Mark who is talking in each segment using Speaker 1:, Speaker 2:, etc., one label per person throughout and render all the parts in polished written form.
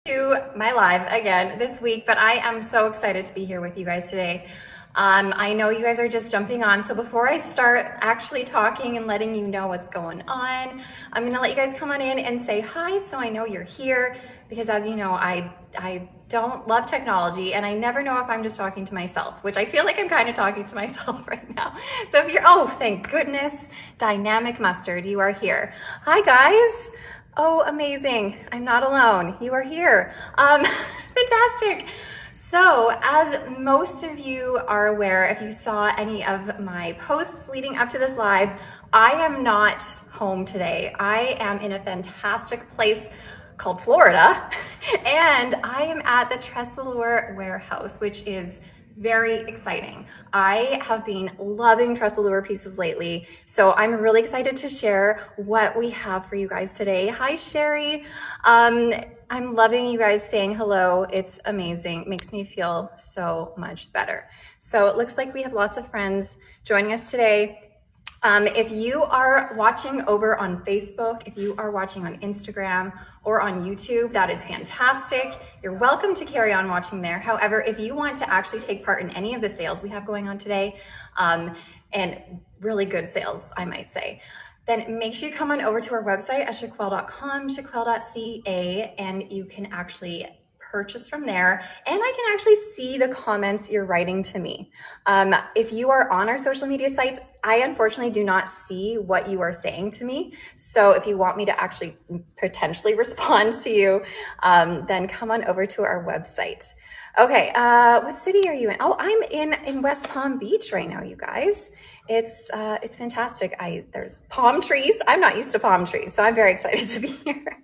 Speaker 1: To my live again this week, but I am so excited to be here with you guys today. I know you guys are just jumping on, so before I start actually talking and letting you know what's going on, I'm gonna let you guys come on in and say hi so I know you're here, because as you know, I don't love technology and I never know if I'm just talking to myself, which I feel like I'm kind of talking to myself right now. So if you're, oh, thank goodness, Dynamic Mustard, you are here. Hi guys. Oh, amazing. I'm not alone. You are here. Fantastic. So, as most of you are aware, if you saw any of my posts leading up to this live, I am not home today. I am in a fantastic place called Florida, and I am at the TressAllure warehouse, which is very exciting. I have been loving TressAllure pieces lately, so I'm really excited to share what we have for you guys today. Hi, Sherry. I'm loving you guys saying hello. It's amazing. It makes me feel so much better. So it looks like we have lots of friends joining us today. If you are watching over on Facebook, if you are watching on Instagram or on YouTube, that is fantastic. You're welcome to carry on watching there. However, if you want to actually take part in any of the sales we have going on today, and really good sales, I might say, then make sure you come on over to our website at chiquel.com, chiquel.ca, and you can actually purchase from there, and I can actually see the comments you're writing to me. If you are on our social media sites, I unfortunately do not see what you are saying to me. So if you want me to actually potentially respond to you, then come on over to our website. Okay, what city are you in? Oh, I'm in West Palm Beach right now, you guys. It's fantastic. There's palm trees. I'm not used to palm trees, so I'm very excited to be here.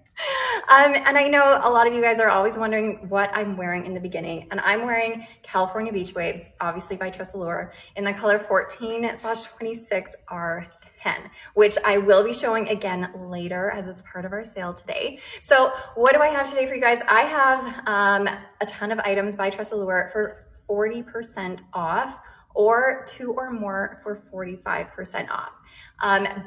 Speaker 1: And I know a lot of you guys are always wondering what I'm wearing in the beginning, and I'm wearing California Beach Waves, obviously by TressAllure, in the color 14/26R10, which I will be showing again later as it's part of our sale today. So what do I have today for you guys? I have a ton of items by TressAllure for 40% off, or 2 or more for 45% off.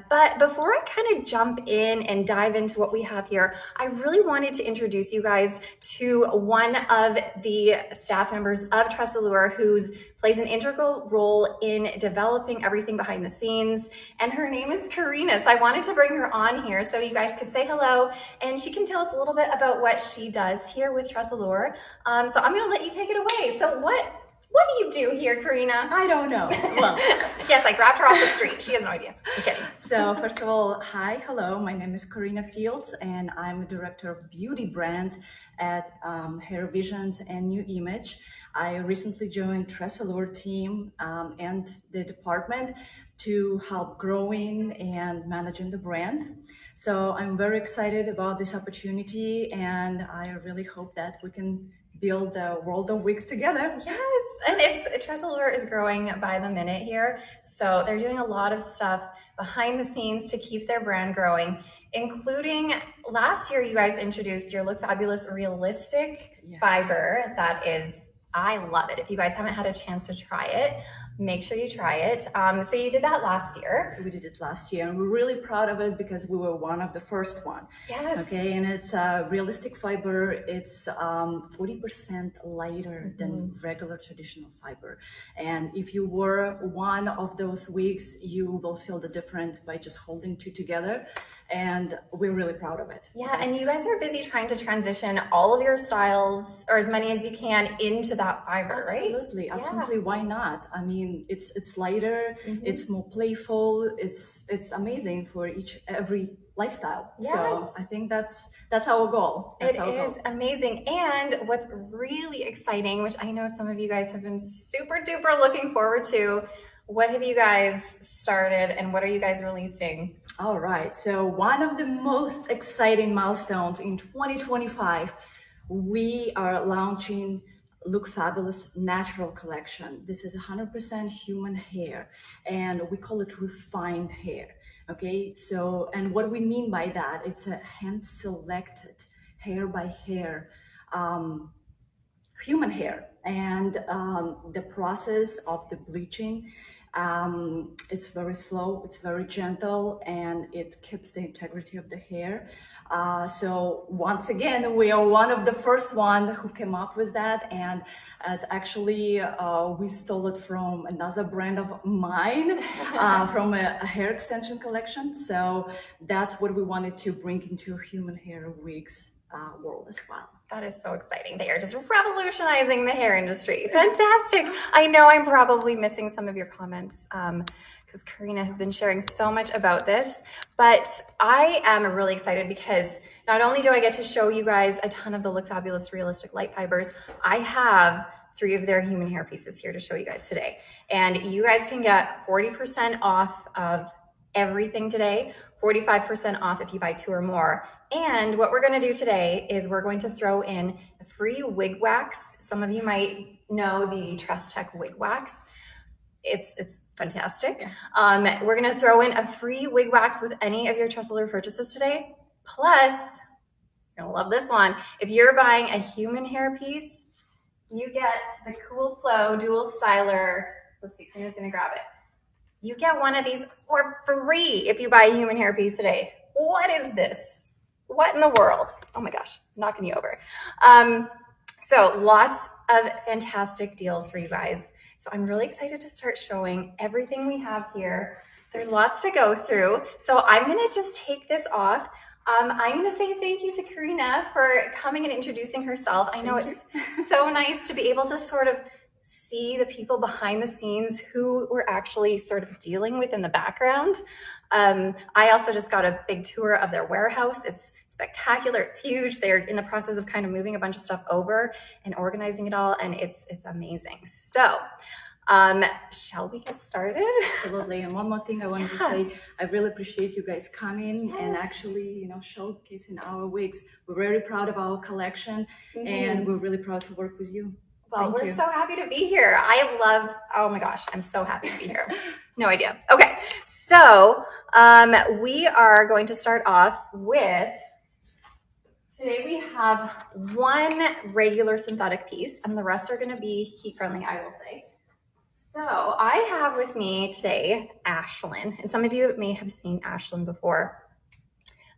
Speaker 1: But before I kind of jump in and dive into what we have here, I really wanted to introduce you guys to one of the staff members of TressAllure who plays an integral role in developing everything behind the scenes. And her name is Karina. So I wanted to bring her on here so you guys could say hello and she can tell us a little bit about what she does here with TressAllure. So I'm gonna let you take it away. So what do you do here, Karina?
Speaker 2: I don't know. Well,
Speaker 1: yes, I grabbed her off the street. She has no idea. I'm kidding.
Speaker 2: So first of all, hello. My name is Karina Fields, and I'm the director of beauty brands at Hair Visions and New Image. I recently joined TressAllure team and the department to help growing and managing the brand. So I'm very excited about this opportunity, and I really hope that we can build the world of wigs together.
Speaker 1: Yes, and TressAllure is growing by the minute here. So they're doing a lot of stuff behind the scenes to keep their brand growing, including last year you guys introduced your Look Fabulous Realistic fiber. That is, I love it. If you guys haven't had a chance to try it, make sure you try it. So you did that last year.
Speaker 2: We did it last year, and we're really proud of it because we were one of the first one.
Speaker 1: Yes.
Speaker 2: Okay, and it's a realistic fiber. It's 40% lighter than regular traditional fiber. And if you wore one of those wigs, you will feel the difference by just holding two together. And we're really proud of it.
Speaker 1: Yeah, and you guys are busy trying to transition all of your styles, or as many as you can, into that fiber, right?
Speaker 2: Absolutely, absolutely. Why not? I mean, it's lighter, it's more playful, it's amazing for every lifestyle.
Speaker 1: Yes.
Speaker 2: So I think that's our goal.
Speaker 1: It is amazing. And what's really exciting, which I know some of you guys have been super duper looking forward to, what have you guys started and what are you guys releasing?
Speaker 2: All right, so one of the most exciting milestones in 2025, we are launching Look Fabulous Natural Collection. This is 100% human hair, and we call it refined hair. Okay, so, and what we mean by that, it's a hand-selected, hair by hair, human hair. And the process of the bleaching It's very slow, it's very gentle, and it keeps the integrity of the hair. So once again, we are one of the first one who came up with that, and it's actually we stole it from another brand of mine, from a hair extension collection. So that's what we wanted to bring into human hair wigs world as well.
Speaker 1: That is so exciting. They are just revolutionizing the hair industry. Fantastic. I know I'm probably missing some of your comments because Karina has been sharing so much about this, but I am really excited because not only do I get to show you guys a ton of the Look Fabulous Realistic Light Fibers, I have 3 of their human hair pieces here to show you guys today. And you guys can get 40% off of everything today, 45% off if you buy 2 or more. And what we're going to do today is we're going to throw in a free wig wax. Some of you might know the Tech wig wax. It's fantastic. Yeah. We're going to throw in a free wig wax with any of your TressAllure purchases today. Plus, you're going to love this one. If you're buying a human hair piece, you get the Cool Flow Dual Styler. Let's see, Karina's going to grab it. You get one of these for free if you buy a human hair piece today. What is this? What in the world? Oh my gosh, knocking you over. So lots of fantastic deals for you guys. So I'm really excited to start showing everything we have here. There's lots to go through. So I'm gonna just take this off. I'm gonna say thank you to Karina for coming and introducing herself. I know it's so nice to be able to sort of see the people behind the scenes who we're actually sort of dealing with in the background. I also just got a big tour of their warehouse. It's spectacular, it's huge. They're in the process of kind of moving a bunch of stuff over and organizing it all, and it's amazing. So shall we get started?
Speaker 2: Absolutely. And one more thing I wanted to say, I really appreciate you guys coming and actually, showcasing our wigs. We're very proud of our collection, and we're really proud to work with you.
Speaker 1: Well, we're so happy to be here. Oh my gosh, I'm so happy to be here. No idea. Okay, so we are going to start off with, today we have one regular synthetic piece and the rest are gonna be heat friendly, I will say. So I have with me today Ashlyn, and some of you may have seen Ashlyn before.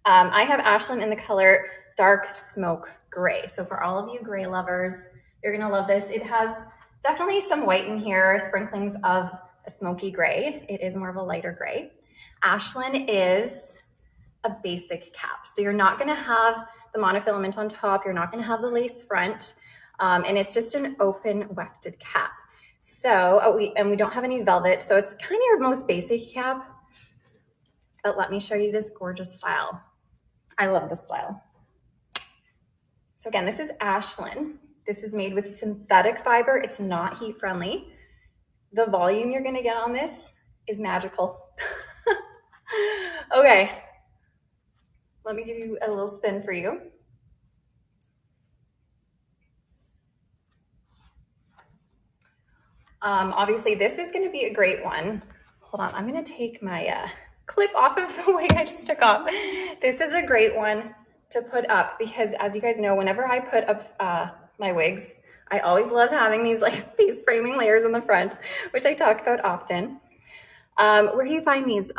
Speaker 1: I have Ashlyn in the color Dark Smoke Gray. So for all of you gray lovers, you're gonna love this. It has definitely some white in here, sprinklings of a smoky gray. It is more of a lighter gray. Ashlyn is a basic cap. So you're not gonna have the monofilament on top, you're not gonna have the lace front, and it's just an open wefted cap. So, we don't have any velvet, so it's kind of your most basic cap, but let me show you this gorgeous style. I love this style. So again, this is Ashlyn. This is made with synthetic fiber. It's not heat friendly. The volume you're gonna get on this is magical. Okay, let me give you a little spin for you. Obviously this is gonna be a great one. Hold on, I'm gonna take my clip off of the wig I just took off. This is a great one to put up because, as you guys know, whenever I put up my wigs, I always love having these like face framing layers in the front, which I talk about often. Where do you find these?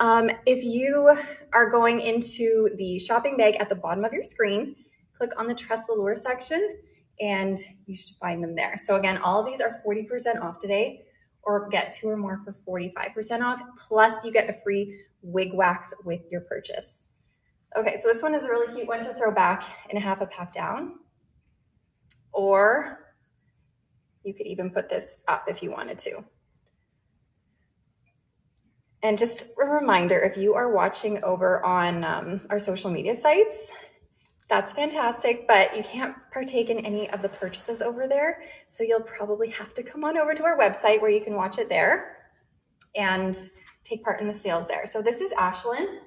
Speaker 1: If you are going into the shopping bag at the bottom of your screen, click on the TressAllure section and you should find them there. So again, all of these are 40% off today, or get 2 or more for 45% off. Plus you get a free wig wax with your purchase. Okay, so this one is a really cute one to throw back and half up, half down. Or you could even put this up if you wanted to. And just a reminder, if you are watching over on our social media sites, that's fantastic, but you can't partake in any of the purchases over there. So you'll probably have to come on over to our website where you can watch it there and take part in the sales there. So this is Ashlyn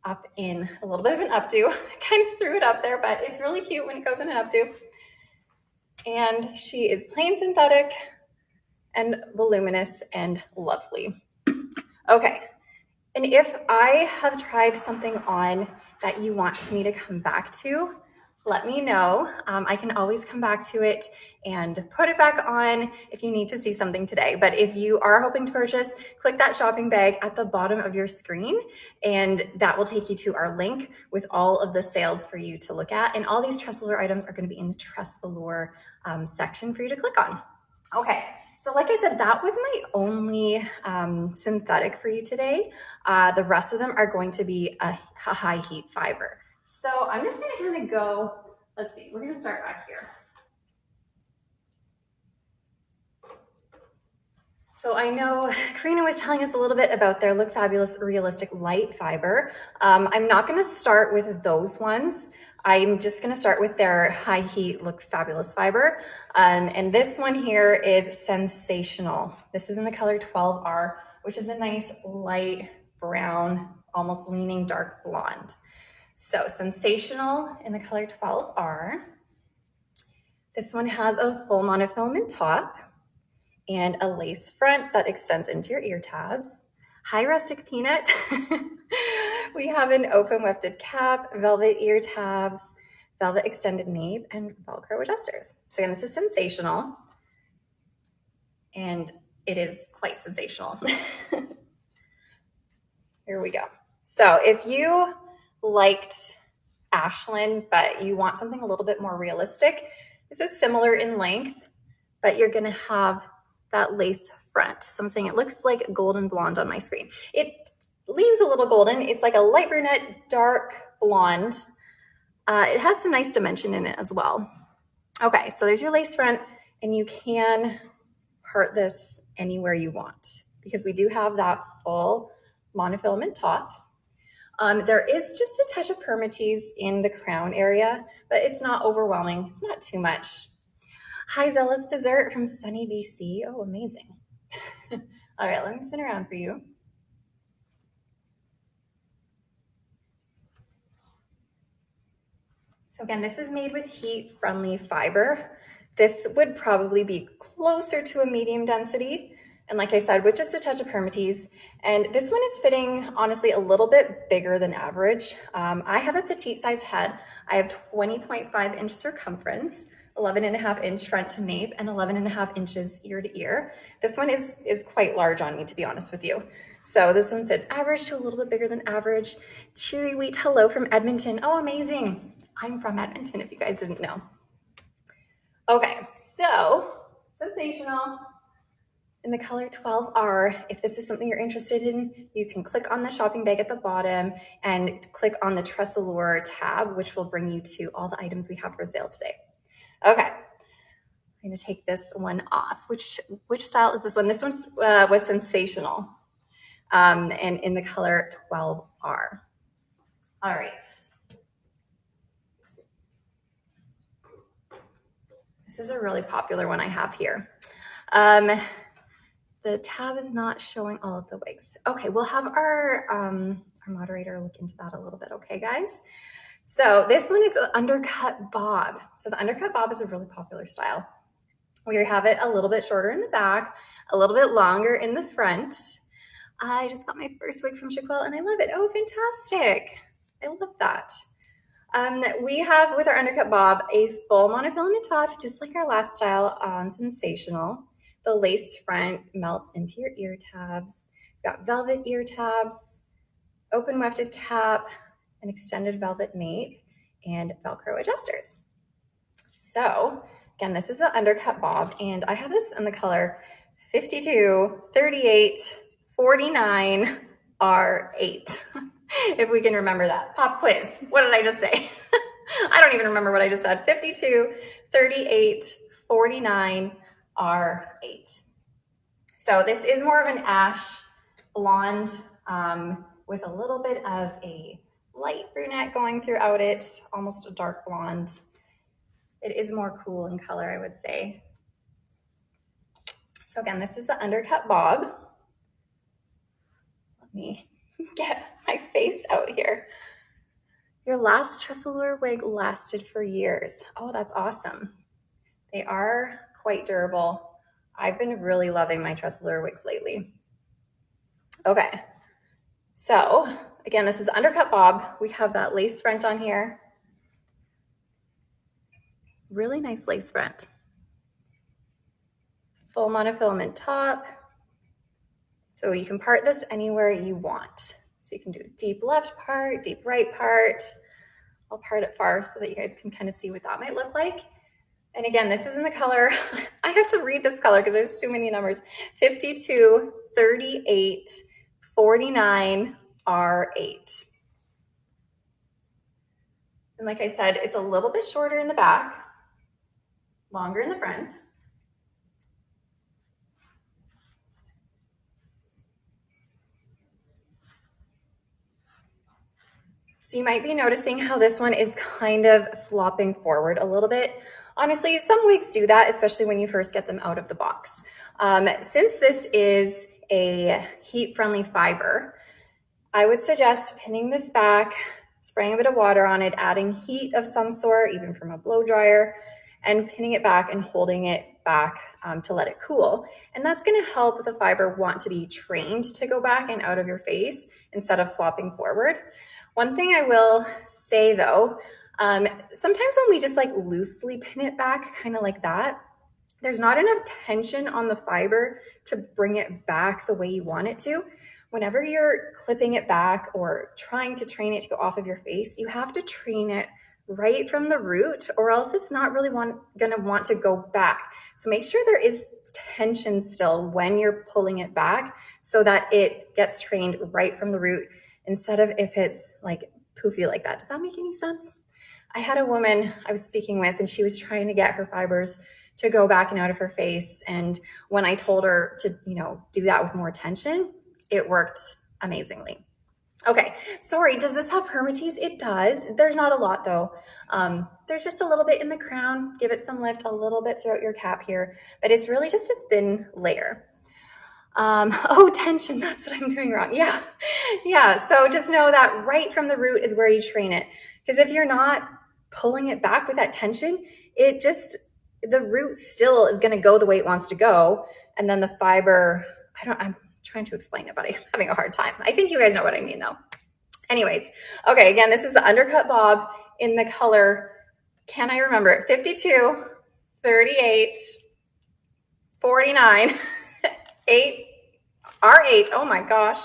Speaker 1: up in a little bit of an updo. I kind of threw it up there, but it's really cute when it goes in an updo. And she is plain synthetic and voluminous and lovely. Okay, and if I have tried something on that you want me to come back to, let me know. I can always come back to it and put it back on if you need to see something today. But if you are hoping to purchase, click that shopping bag at the bottom of your screen, and that will take you to our link with all of the sales for you to look at. And all these TressAllure items are going to be in the TressAllure section for you to click on. Okay, so like I said, that was my only synthetic for you today. The rest of them are going to be a high heat fiber. So I'm just gonna kind of go, let's see, we're gonna start back here. So I know Karina was telling us a little bit about their Look Fabulous Realistic Light Fiber. I'm not gonna start with those ones. I'm just gonna start with their High Heat Look Fabulous Fiber. And this one here is Sensational. This is in the color 12R, which is a nice light brown, almost leaning dark blonde. So Sensational in the color 12R. This one has a full monofilament top and a lace front that extends into your ear tabs. Hi, Rustic Peanut. We have an open wefted cap, velvet ear tabs, velvet extended nape, and Velcro adjusters. So again, this is Sensational, and it is quite sensational. Here we go. So if you liked Ashland, but you want something a little bit more realistic, this is similar in length, but you're gonna have that lace front. So I'm saying it looks like golden blonde on my screen. It leans a little golden. It's like a light brunette, dark blonde. It has some nice dimension in it as well. Okay, so there's your lace front, and you can part this anywhere you want because we do have that full monofilament top. There is just a touch of permatease in the crown area, but it's not overwhelming. It's not too much. Hi, Zealous Dessert from sunny BC. Oh, amazing. All right, let me spin around for you. So again, this is made with heat-friendly fiber. This would probably be closer to a medium density. And like I said, with just a touch of permatease. And this one is fitting, honestly, a little bit bigger than average. I have a petite size head. I have 20.5 inch circumference, 11.5 inch front to nape, and 11.5 inches ear to ear. This one is quite large on me, to be honest with you. So this one fits average to a little bit bigger than average. Cheery wheat hello from Edmonton. Oh, amazing. I'm from Edmonton, if you guys didn't know. Okay, so Sensational in the color 12R. If this is something you're interested in, you can click on the shopping bag at the bottom and click on the TressAllure tab, which will bring you to all the items we have for sale today. Okay, I'm gonna take this one off. Which style is this one? This one was Sensational, and in the color 12R. All right. This is a really popular one I have here. The tab is not showing all of the wigs. Okay, we'll have our moderator look into that a little bit, okay, guys? So this one is the undercut bob. So the undercut bob is a really popular style. We have it a little bit shorter in the back, a little bit longer in the front. I just got my first wig from Chiquel and I love it. Oh, fantastic. I love that. We have with our undercut bob a full monofilament top, just like our last style on Sensational. The lace front melts into your ear tabs. We've got velvet ear tabs, open wefted cap, an extended velvet nape, and Velcro adjusters. So again, this is an undercut bob, and I have this in the color 52, 38, 49, R8. If we can remember that. Pop quiz. What did I just say? I don't even remember what I just said. 52, 38, 49, R8. So this is more of an ash blonde with a little bit of a light brunette going throughout it, almost a dark blonde. It is more cool in color, I would say. So again, this is the undercut bob. Let me get my face out here. Your last TressAllure wig lasted for years. Oh, that's awesome. They are quite durable. I've been really loving my TressAllure wigs lately. Okay, so again, this is undercut bob. We have that lace front on here. Really nice lace front. Full monofilament top. So you can part this anywhere you want. So you can do deep left part, deep right part. I'll part it far so that you guys can kind of see what that might look like. And again, this is in the color, I have to read this color because there's too many numbers, 52, 38, 49, R8. And like I said, it's a little bit shorter in the back, longer in the front. So you might be noticing how this one is kind of flopping forward a little bit. Honestly, some wigs do that, especially when you first get them out of the box. Since this is a heat-friendly fiber, I would suggest pinning this back, spraying a bit of water on it, adding heat of some sort, even from a blow dryer, and pinning it back and holding it back to let it cool. And that's gonna help the fiber want to be trained to go back and out of your face instead of flopping forward. One thing I will say though, sometimes when we just like loosely pin it back, kind of like that, there's not enough tension on the fiber to bring it back the way you want it to. Whenever you're clipping it back or trying to train it to go off of your face, you have to train it right from the root or else it's not really gonna want to go back. So make sure there is tension still when you're pulling it back so that it gets trained right from the root instead of if it's like poofy like that. Does that make any sense? I had a woman I was speaking with and she was trying to get her fibers to go back and out of her face. And when I told her to, do that with more tension, it worked amazingly. Okay, sorry, does this have permatease? It does. There's not a lot though. There's just a little bit in the crown. Give it some lift, a little bit throughout your cap here, but it's really just a thin layer. Oh, tension, that's what I'm doing wrong. Yeah. So just know that right from the root is where you train it. Because if you're not pulling it back with that tension, the root still is going to go the way it wants to go. And then the fiber, I'm trying to explain it, but I'm having a hard time. I think you guys know what I mean though. Anyways, okay, again, this is the undercut bob in the color, can I remember it? 52, 38, 49, 8, R8. Oh my gosh,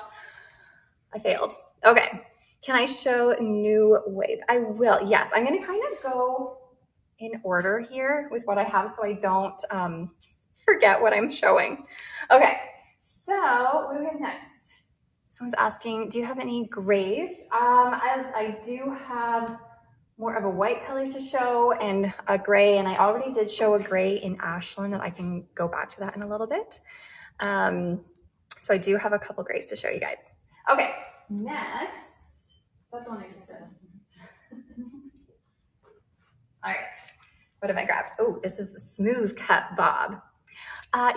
Speaker 1: I failed. Okay, can I show new wave? I will, yes. I'm gonna kind of go in order here with what I have so I don't forget what I'm showing. Okay, so what do we have next? Someone's asking, do you have any grays? I do have more of a white color to show and a gray, and I already did show a gray in Ashland that I can go back to that in a little bit. So I do have a couple grays to show you guys. Okay, next, is that the one I just did? All right, what have I grabbed? Oh, this is the smooth cut bob.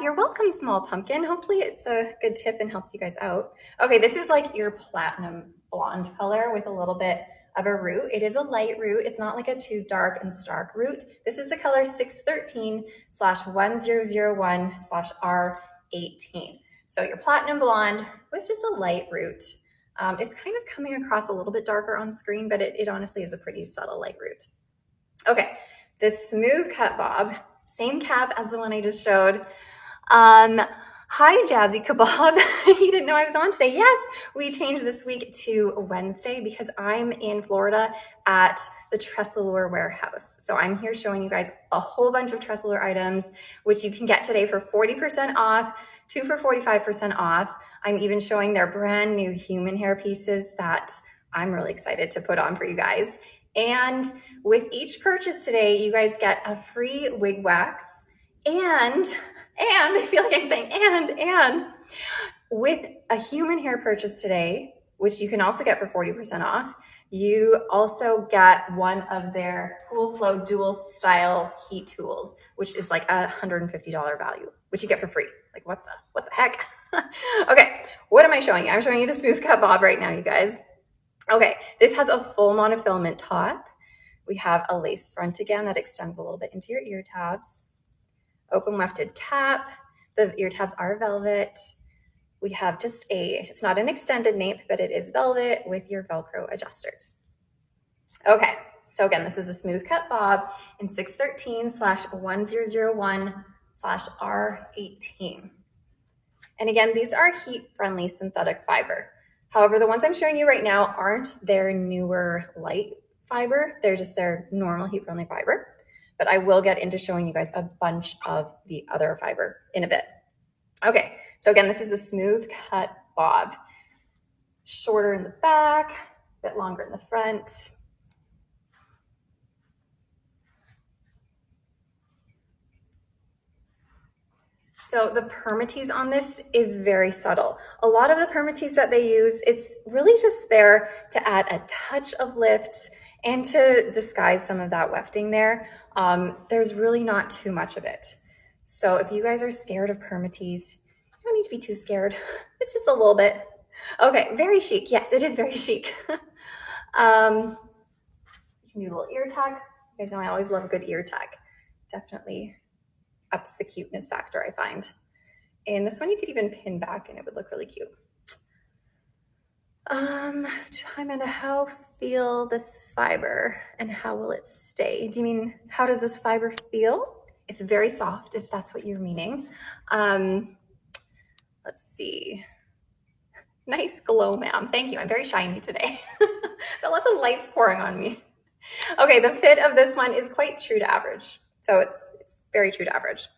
Speaker 1: You're welcome, small pumpkin. Hopefully it's a good tip and helps you guys out. Okay, this is like your platinum blonde color with a little bit of a root. It is a light root. It's not like a too dark and stark root. This is the color 613/1001/R18. So your platinum blonde with just a light root. It's kind of coming across a little bit darker on screen, but it honestly is a pretty subtle light root. Okay, this smooth cut bob, same cap as the one I just showed. Hi, Jazzy Kebab. You didn't know I was on today. Yes, we changed this week to Wednesday because I'm in Florida at the TressAllure warehouse. So I'm here showing you guys a whole bunch of TressAllure items, which you can get today for 40% off, 2 for 45% off. I'm even showing their brand new human hair pieces that I'm really excited to put on for you guys. And with each purchase today, you guys get a free wig wax and I feel like I'm saying and with a human hair purchase today, which you can also get for 40% off, you also get one of their Cool Flow dual style heat tools, which is like $150 value, which you get for free. Like what the heck? Okay, what am I showing you? I'm showing you the smooth cut bob right now, you guys. Okay, this has a full monofilament top. We have a lace front again that extends a little bit into your ear tabs. Open wefted cap. The ear tabs are velvet. We have just it's not an extended nape, but it is velvet with your Velcro adjusters. Okay, So again, this is a smooth cut bob in 613/1001/R18. And again, these are heat-friendly synthetic fiber. However, the ones I'm showing you right now aren't their newer light fiber. They're just their normal heat-friendly fiber. But I will get into showing you guys a bunch of the other fiber in a bit. Okay, so again, this is a smooth cut bob. Shorter in the back, a bit longer in the front. So the permatease on this is very subtle. A lot of the permatease that they use, it's really just there to add a touch of lift and to disguise some of that wefting there. There's really not too much of it. So if you guys are scared of permatease, you don't need to be too scared. It's just a little bit. Okay, very chic. Yes, it is very chic. You can do little ear tucks. You guys know I always love a good ear tuck. Definitely ups the cuteness factor, I find. And this one you could even pin back and it would look really cute. Chime into how feel this fiber and how will it stay? Do you mean how does this fiber feel? It's very soft, if that's what you're meaning. Let's see. Nice glow, ma'am. Thank you. I'm very shiny today. Got lots of lights pouring on me. Okay, the fit of this one is quite true to average. So it's very true to average.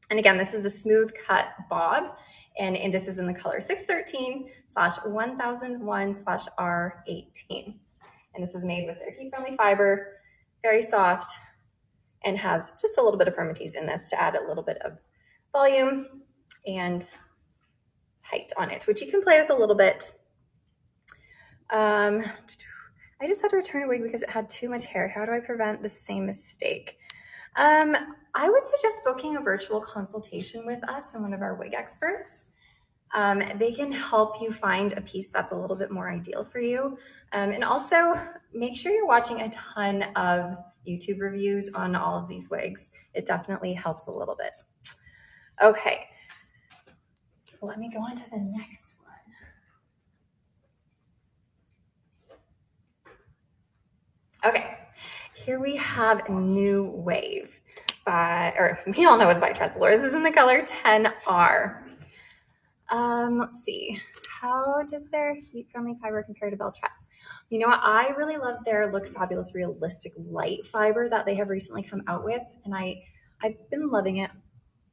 Speaker 1: And again, this is the smooth cut bob, and this is in the color 613/1001/R18. And this is made with their heat-friendly fiber, very soft, and has just a little bit of permatease in this to add a little bit of volume and height on it, which you can play with a little bit. I just had to return a wig because it had too much hair. How do I prevent the same mistake? I would suggest booking a virtual consultation with us and one of our wig experts. They can help you find a piece that's a little bit more ideal for you. And also make sure you're watching a ton of YouTube reviews on all of these wigs. It definitely helps a little bit. Okay, let me go on to the next one. Okay, here we have New Wave we all know it's by TressAllure. This is in the color 10R. Let's see. How does their heat-friendly fiber compare to Belle Tress? You know what? I really love their Look Fabulous Realistic Light fiber that they have recently come out with, and I've been loving it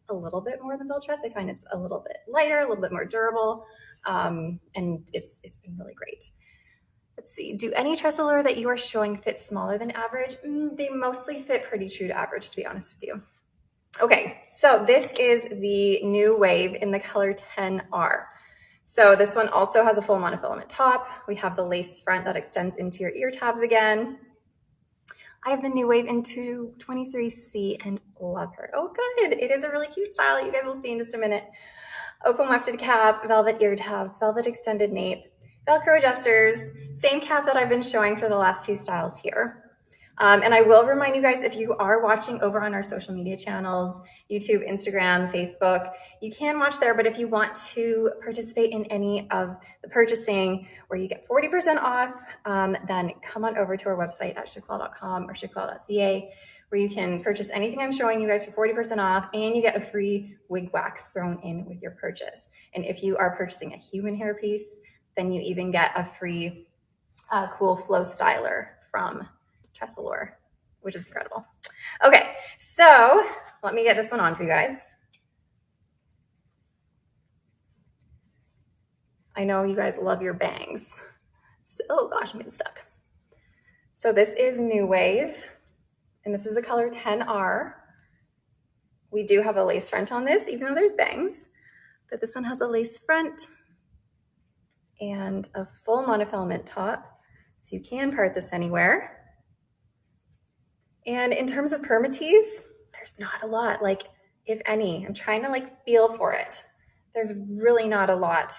Speaker 1: a little bit more than Belle Tress. I find it's a little bit lighter, a little bit more durable, and it's been really great. Let's see. Do any TressAllure that you are showing fit smaller than average? They mostly fit pretty true to average, to be honest with you. Okay, so this is the New Wave in the color 10R. So this one also has a full monofilament top. We have the lace front that extends into your ear tabs again. I have the New Wave in 223C and love her. Oh, good. It is a really cute style. You guys will see in just a minute. Open wefted cap, velvet ear tabs, velvet extended nape, Velcro adjusters, same cap that I've been showing for the last few styles here. And I will remind you guys, if you are watching over on our social media channels, YouTube, Instagram, Facebook, you can watch there, but if you want to participate in any of the purchasing where you get 40% off, then come on over to our website at chiquel.com or chiquel.ca, where you can purchase anything I'm showing you guys for 40% off, and you get a free wig wax thrown in with your purchase. And if you are purchasing a human hair piece, then you even get a free cool flow styler from TressAllure, which is incredible. Okay, so let me get this one on for you guys. I know you guys love your bangs. So, oh gosh, I'm getting stuck. So this is New Wave, and this is the color 10R. We do have a lace front on this, even though there's bangs, but this one has a lace front and a full monofilament top, so you can part this anywhere. And in terms of permatease, there's not a lot, like if any. I'm trying to like feel for it. There's really not a lot.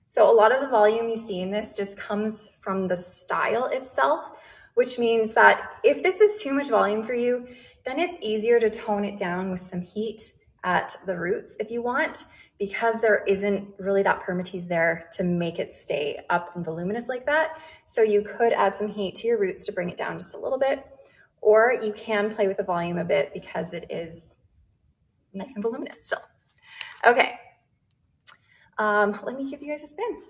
Speaker 1: So a lot of the volume you see in this just comes from the style itself, which means that if this is too much volume for you, then it's easier to tone it down with some heat at the roots if you want, because there isn't really that permatease there to make it stay up and voluminous like that. So you could add some heat to your roots to bring it down just a little bit, or you can play with the volume a bit because it is nice and voluminous still. Okay, let me give you guys a spin.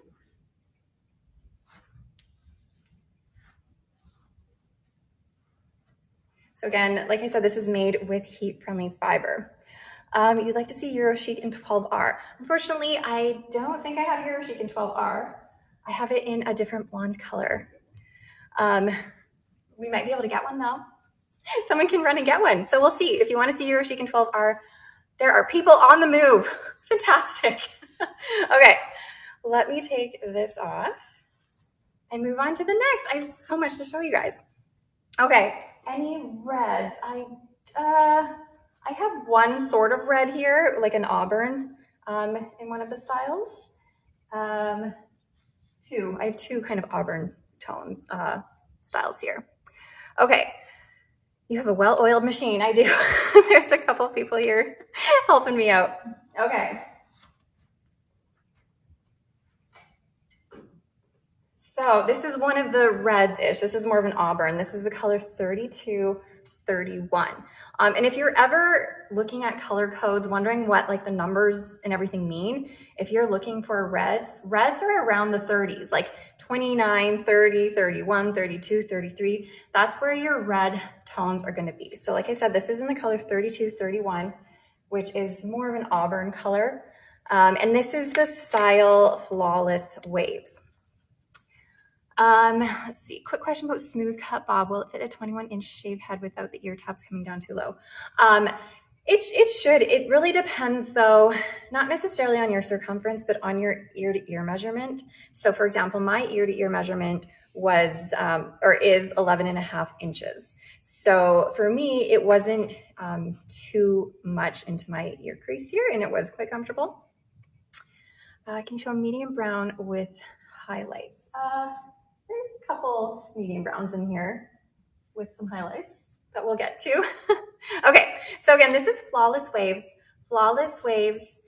Speaker 1: So again, like I said, this is made with heat-friendly fiber. You'd like to see Euro Chic in 12R. Unfortunately, I don't think I have Euro Chic in 12R. I have it in a different blonde color. We might be able to get one though. Someone can run and get one. So we'll see. If you want to see Euro Chic in 12R, there are people on the move. Fantastic. Okay, let me take this off and move on to the next. I have so much to show you guys. Okay, any reds? I have one sort of red here, like an Auburn in one of the styles. I have two kind of Auburn tones styles here. Okay, you have a well-oiled machine. I do. There's a couple people here helping me out. Okay. So this is one of the reds-ish. This is more of an Auburn. This is the color 3231. And if you're ever looking at color codes, wondering what like the numbers and everything mean, if you're looking for reds are around the 30s, like 29, 30, 31, 32, 33. That's where your red tones are gonna be. So like I said, this is in the color 3231, which is more of an Auburn color. And this is the style Flawless Waves. Let's see, quick question about smooth cut bob. Will it fit a 21-inch shave head without the ear tabs coming down too low? It should. It really depends though, not necessarily on your circumference, but on your ear to ear measurement. So for example, my ear to ear measurement was, or is 11.5 inches. So for me, it wasn't too much into my ear crease here and it was quite comfortable. Can you show a medium brown with highlights? There's a couple medium browns in here with some highlights that we'll get to. Okay, so again, this is Flawless Waves. Flawless Waves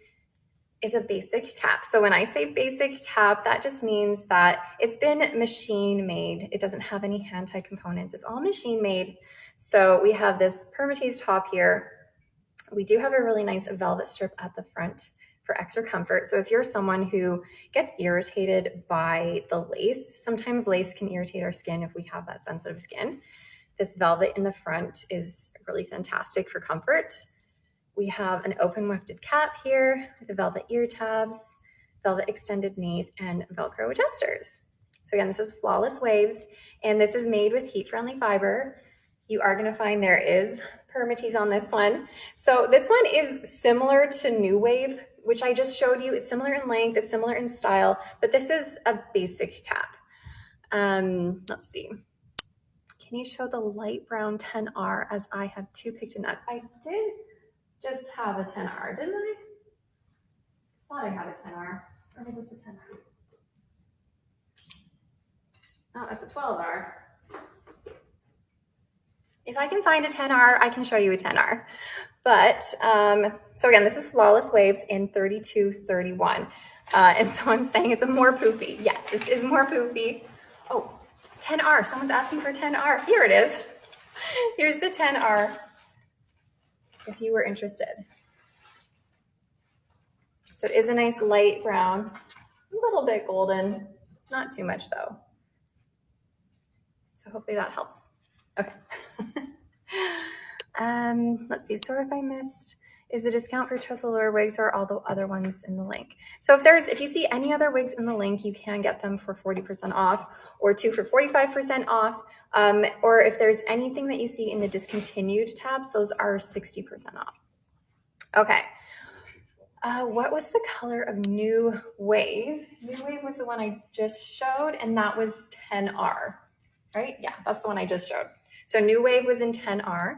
Speaker 1: is a basic cap. So when I say basic cap, that just means that it's been machine made. It doesn't have any hand-tied components. It's all machine made. So we have this permatease top here. We do have a really nice velvet strip at the front for extra comfort. So if you're someone who gets irritated by the lace, sometimes lace can irritate our skin if we have that sensitive skin. This velvet in the front is really fantastic for comfort. We have an open wefted cap here with the velvet ear tabs, velvet extended nape, and Velcro adjusters. So again, this is Flawless Waves, and this is made with heat-friendly fiber. You are gonna find there is permatease on this one. So this one is similar to New Wave, which I just showed you. It's similar in length, it's similar in style, but this is a basic cap. Let's see. Can you show the light brown 10R as I have two picked in that? I did just have a 10R, didn't I? Thought I had a 10R. Or is this a 10R? Oh, that's a 12R. If I can find a 10R, I can show you a 10R. But, so again, this is Flawless Waves in 3231. And someone's saying it's a more poofy. Yes, this is more poofy. Oh, 10R, someone's asking for 10R. Here it is. Here's the 10R, if you were interested. So it is a nice light brown, a little bit golden, not too much though. So hopefully that helps. Okay. Let's see, sorry if I missed, is the discount for TressAllure wigs or all the other ones in the link? So if you see any other wigs in the link, you can get them for 40% off or two for 45% off. Or if there's anything that you see in the discontinued tabs, those are 60% off. Okay. What was the color of New Wave? New Wave was the one I just showed, and that was 10R, right? Yeah, that's the one I just showed. So New Wave was in 10R,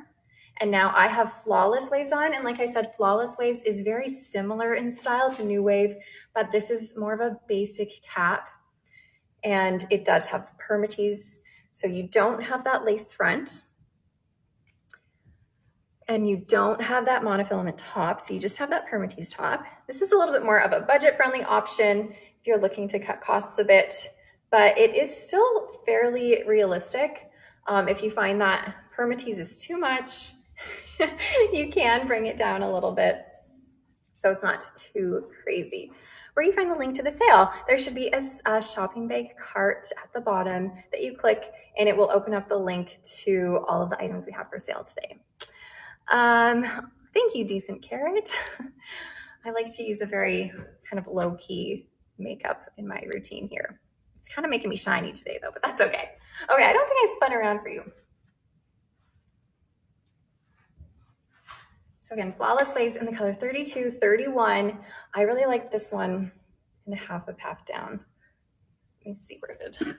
Speaker 1: and now I have Flawless Waves on, and like I said, Flawless Waves is very similar in style to New Wave, but this is more of a basic cap, and it does have permatease, so you don't have that lace front. and you don't have that monofilament top, so you just have that permatease top, this is a little bit more of a budget-friendly option if you're looking to cut costs a bit, but it is still fairly realistic. If you find that permatease is too much, you can bring it down a little bit so it's not too crazy. Where do you find the link to the sale? There should be a shopping bag cart at the bottom that you click, and it will open up the link to all of the items we have for sale today. Thank you, Decent Carrot. I like to use a very kind of low-key makeup in my routine here. It's kind of making me shiny today though, but that's okay. Okay, I don't think I spun around for you. So again, Flawless Waves in the color 32, 31. I really like this one in a half down. Let me see where it did.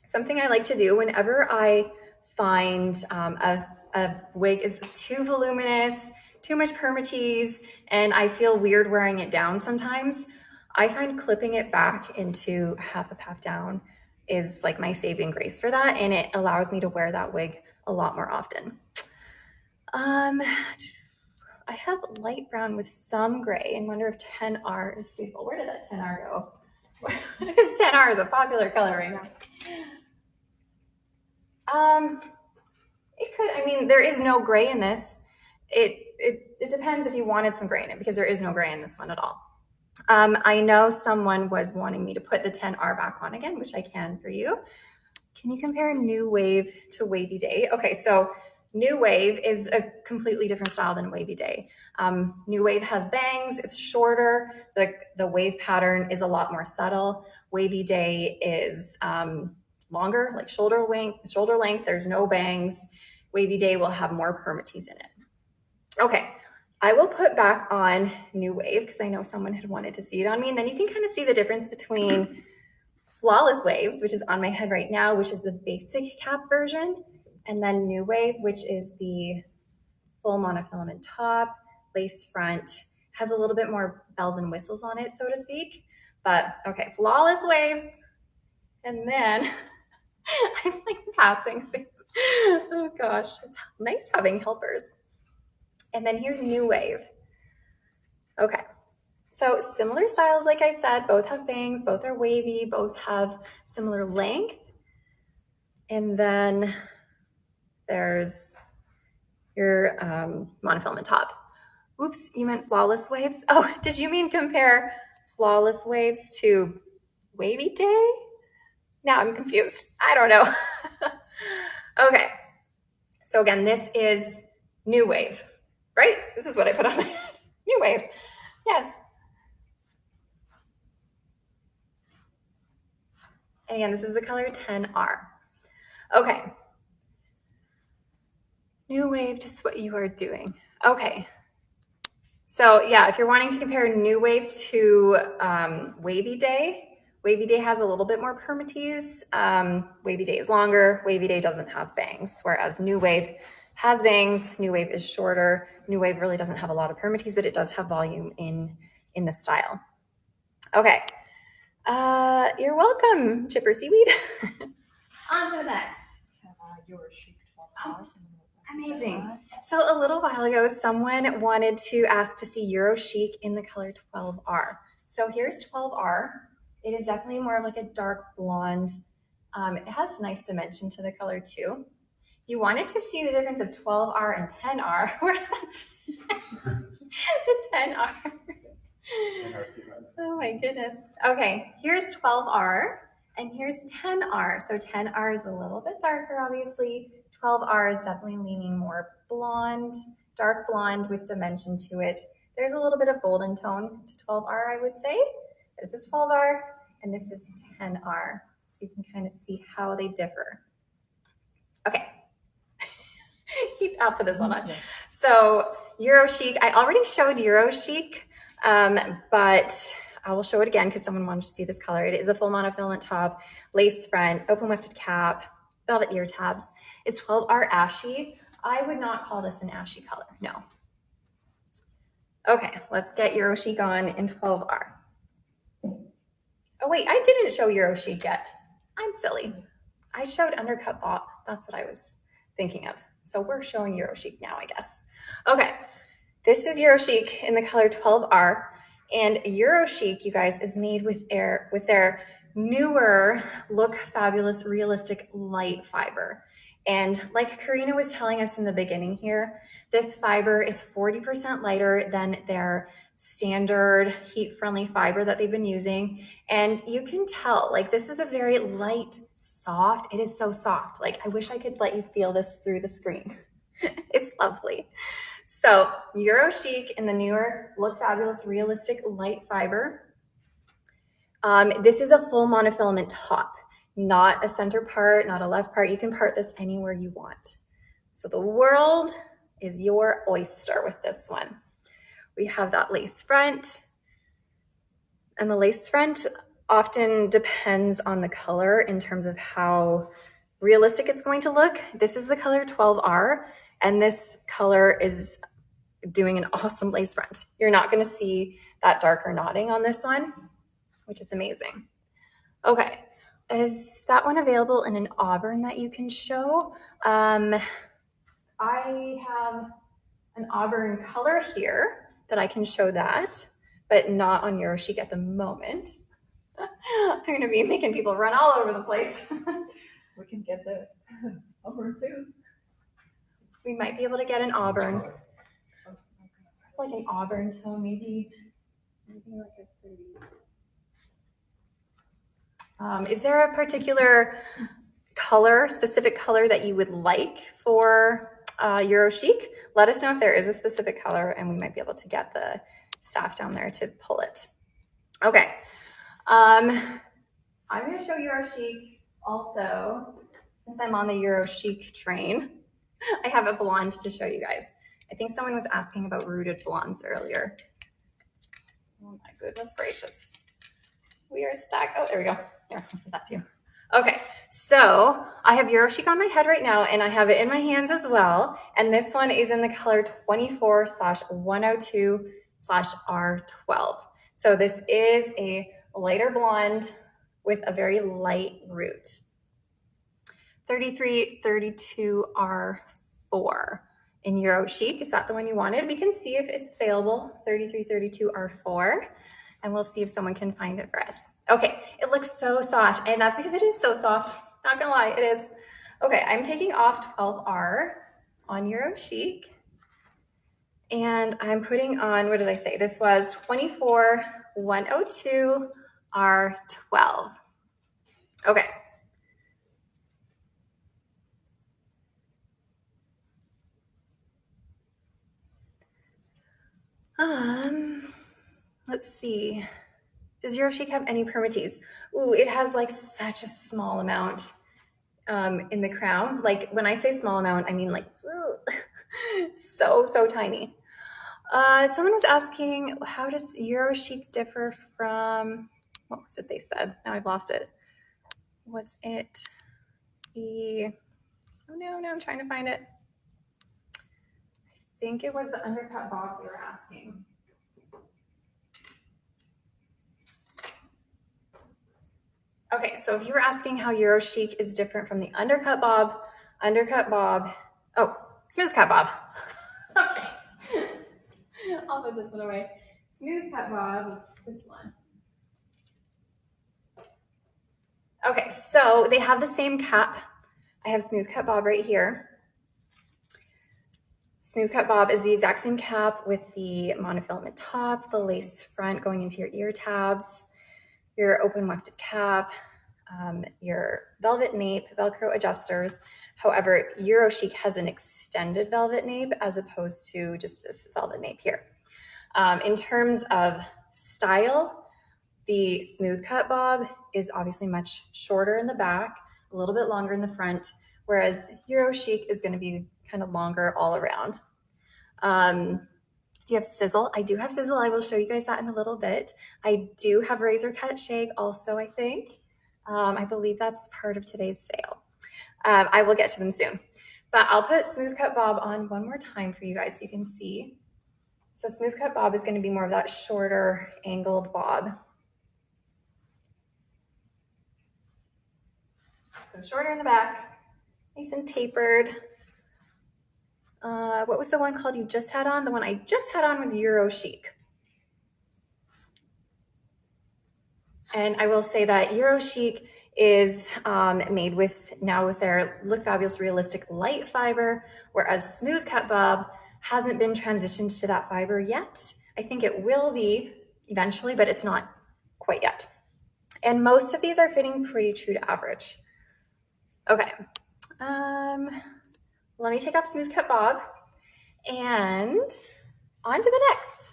Speaker 1: Something I like to do whenever I find a wig is too voluminous, too much permatease, and I feel weird wearing it down sometimes, I find clipping it back into half down is like my saving grace for that, and it allows me to wear that wig a lot more often. I have light brown with some gray and wonder if 10R is suitable. Where did that 10R go? Because 10R is a popular color right now. It could, I mean, there is no gray in this. It depends if you wanted some gray in it, because there is no gray in this one at all. I know someone was wanting me to put the 10R back on again, which I can for you. Can you compare New Wave to Wavy Day? Okay, so New Wave is a completely different style than Wavy Day. New Wave has bangs, it's shorter, the wave pattern is a lot more subtle. Wavy Day is longer, like shoulder length, there's no bangs. Wavy Day will have more permatease in it. Okay, I will put back on New Wave because I know someone had wanted to see it on me, and then you can kind of see the difference between Flawless Waves, which is on my head right now, which is the basic cap version, and then New Wave, which is the full monofilament top, lace front, has a little bit more bells and whistles on it, so to speak. But okay, Flawless Waves, and then I'm like passing things. Oh gosh, it's nice having helpers. And then here's New Wave. Okay, so similar styles, like I said, both have bangs, both are wavy, both have similar length. And then there's your monofilament top. Oops, you meant Flawless Waves? Oh, did you mean compare Flawless Waves to Wavy Day? Now I'm confused. I don't know. Okay, so again, this is New Wave, right? This is what I put on my head. New Wave, yes. And again, this is the color 10R. Okay. New Wave, just what you are doing. Okay. So yeah, if you're wanting to compare New Wave to Wavy Day has a little bit more permatease. Wavy Day is longer. Wavy Day doesn't have bangs, whereas New Wave has bangs. New Wave is shorter. New Wave really doesn't have a lot of permatease, but it does have volume in the style. Okay. You're welcome, Chipper Seaweed. On to the next.
Speaker 2: Your chic 12 hours.
Speaker 1: Amazing. So a little while ago, someone wanted to ask to see Euro Chic in the color 12R. So here's 12R. It is definitely more of like a dark blonde. It has nice dimension to the color too. You wanted to see the difference of 12R and 10R. Where's that? The 10R. Oh my goodness. Okay, here's 12R and here's 10R. So 10R is a little bit darker, obviously. 12R is definitely leaning more blonde, dark blonde with dimension to it. There's a little bit of golden tone to 12R, I would say. This is 12R and this is 10R. So you can kind of see how they differ. Okay. Keep out for this one on. So Euro Chic, I already showed Euro Chic, but I will show it again because someone wanted to see this color. It is a full monofilament top, lace front, open lifted cap, velvet ear tabs. It's 12R Ashy. I would not call this an ashy color, no. Okay, let's get Euro Chic on in 12R. Oh wait, I didn't show Euro Chic yet. I'm silly. I showed Undercut Bob. That's what I was thinking of. So we're showing Euro Chic now, I guess. Okay, this is Euro Chic in the color 12R. And Euro Chic, you guys, is made with their newer Look Fabulous Realistic Light Fiber. And like Karina was telling us in the beginning here, this fiber is 40% lighter than their standard heat-friendly fiber that they've been using. And you can tell, like, this is a very light, soft. It is so soft. Like, I wish I could let you feel this through the screen. It's lovely. So Euro Chic in the newer Look Fabulous Realistic Light Fiber. This is a full monofilament top, not a center part, not a left part. You can part this anywhere you want. So the world is your oyster with this one. We have that lace front, and the lace front often depends on the color in terms of how realistic it's going to look. This is the color 12R, and this color is doing an awesome lace front. You're not going to see that darker knotting on this one, which is amazing. Okay, is that one available in an Auburn that you can show? I have an Auburn color here that I can show that, but not on Euro Chic at the moment. I'm going to be making people run all over the place.
Speaker 2: We can get the Auburn too.
Speaker 1: We might be able to get an Auburn. Like an Auburn tone, maybe like a 30. Is there a particular color, specific color that you would like for Euro Chic? Let us know if there is a specific color, and we might be able to get the staff down there to pull it. Okay. I'm going to show Euro Chic also, since I'm on the Euro Chic train. I have a blonde to show you guys. I think someone was asking about rooted blondes earlier. Oh my goodness gracious. We are stuck. Oh, there we go. Here, I'll put that too. Okay, so I have Euro Chic on my head right now, and I have it in my hands as well. And this one is in the color 24/102/R12. So this is a lighter blonde with a very light root. 3332R4 in Euro Chic. Is that the one you wanted? We can see if it's available. 3332R4. And we'll see if someone can find it for us. Okay, it looks so soft, and that's because it is so soft. Not gonna lie, it is. Okay, I'm taking off 12R on Euro Chic, and I'm putting on, what did I say? This was 24/102/R12. Okay. Let's see. Does Euro Chic have any permatease? Ooh, it has like such a small amount in the crown. Like when I say small amount, I mean like so tiny. Someone was asking, how does Euro Chic differ from, what was it they said? Now I've lost it. Was it the, oh no, I'm trying to find it. I think it was the undercut bob they were asking. Okay, so if you were asking how Euro Chic is different from the undercut bob, oh, smooth cut bob. Okay, I'll put this one away. Smooth cut bob, this one. Okay, so they have the same cap. I have smooth cut bob right here. Smooth cut bob is the exact same cap with the monofilament top, the lace front going into your ear tabs, your open wefted cap, your velvet nape, Velcro adjusters. However, Euro Chic has an extended velvet nape as opposed to just this velvet nape here. In terms of style, the smooth cut bob is obviously much shorter in the back, a little bit longer in the front, whereas Euro Chic is going to be kind of longer all around. Do you have sizzle? I do have sizzle. I will show you guys that in a little bit. I do have razor cut shag also, I think. I believe that's part of today's sale. I will get to them soon. But I'll put smooth cut bob on one more time for you guys so you can see. So smooth cut bob is going to be more of that shorter angled bob. So shorter in the back, nice and tapered. what was the one called you just had on? The one I just had on was Euro Chic. And I will say that Euro Chic is made with their Look Fabulous Realistic Light Fiber, whereas Smooth Cut Bob hasn't been transitioned to that fiber yet. I think it will be eventually, but it's not quite yet. And most of these are fitting pretty true to average. Okay, let me take off Smooth Cut Bob and on to the next,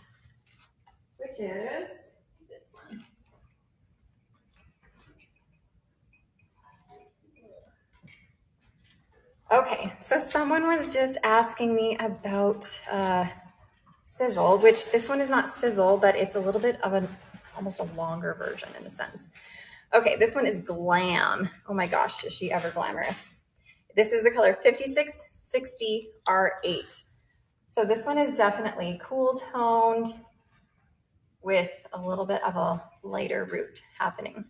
Speaker 1: which is this one. Okay, so someone was just asking me about Sizzle, which this one is not Sizzle, but it's a little bit of almost a longer version in a sense. Okay, this one is Glam. Oh my gosh, is she ever glamorous? This is the color 5660 R8. So this one is definitely cool toned with a little bit of a lighter root happening.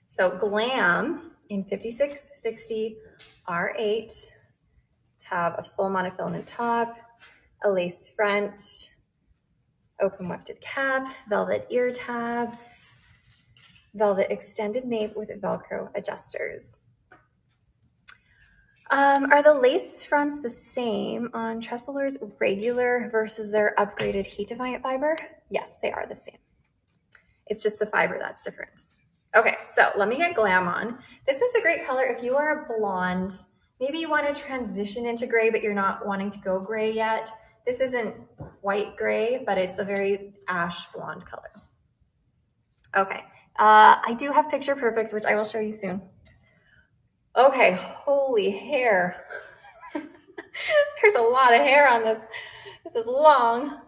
Speaker 1: So Glam in 5660 R8 have a full monofilament top, a lace front, open wefted cap, velvet ear tabs, velvet extended nape with Velcro adjusters. Are the lace fronts the same on TressAllure's regular versus their upgraded heat defiant fiber? Yes, they are the same. It's just the fiber that's different. Okay, so let me get Glam on. This is a great color if you are a blonde. Maybe you want to transition into gray, but you're not wanting to go gray yet. This isn't quite gray, but it's a very ash blonde color. Okay, I do have Picture Perfect, which I will show you soon. Okay, holy hair. There's a lot of hair on this. This is long.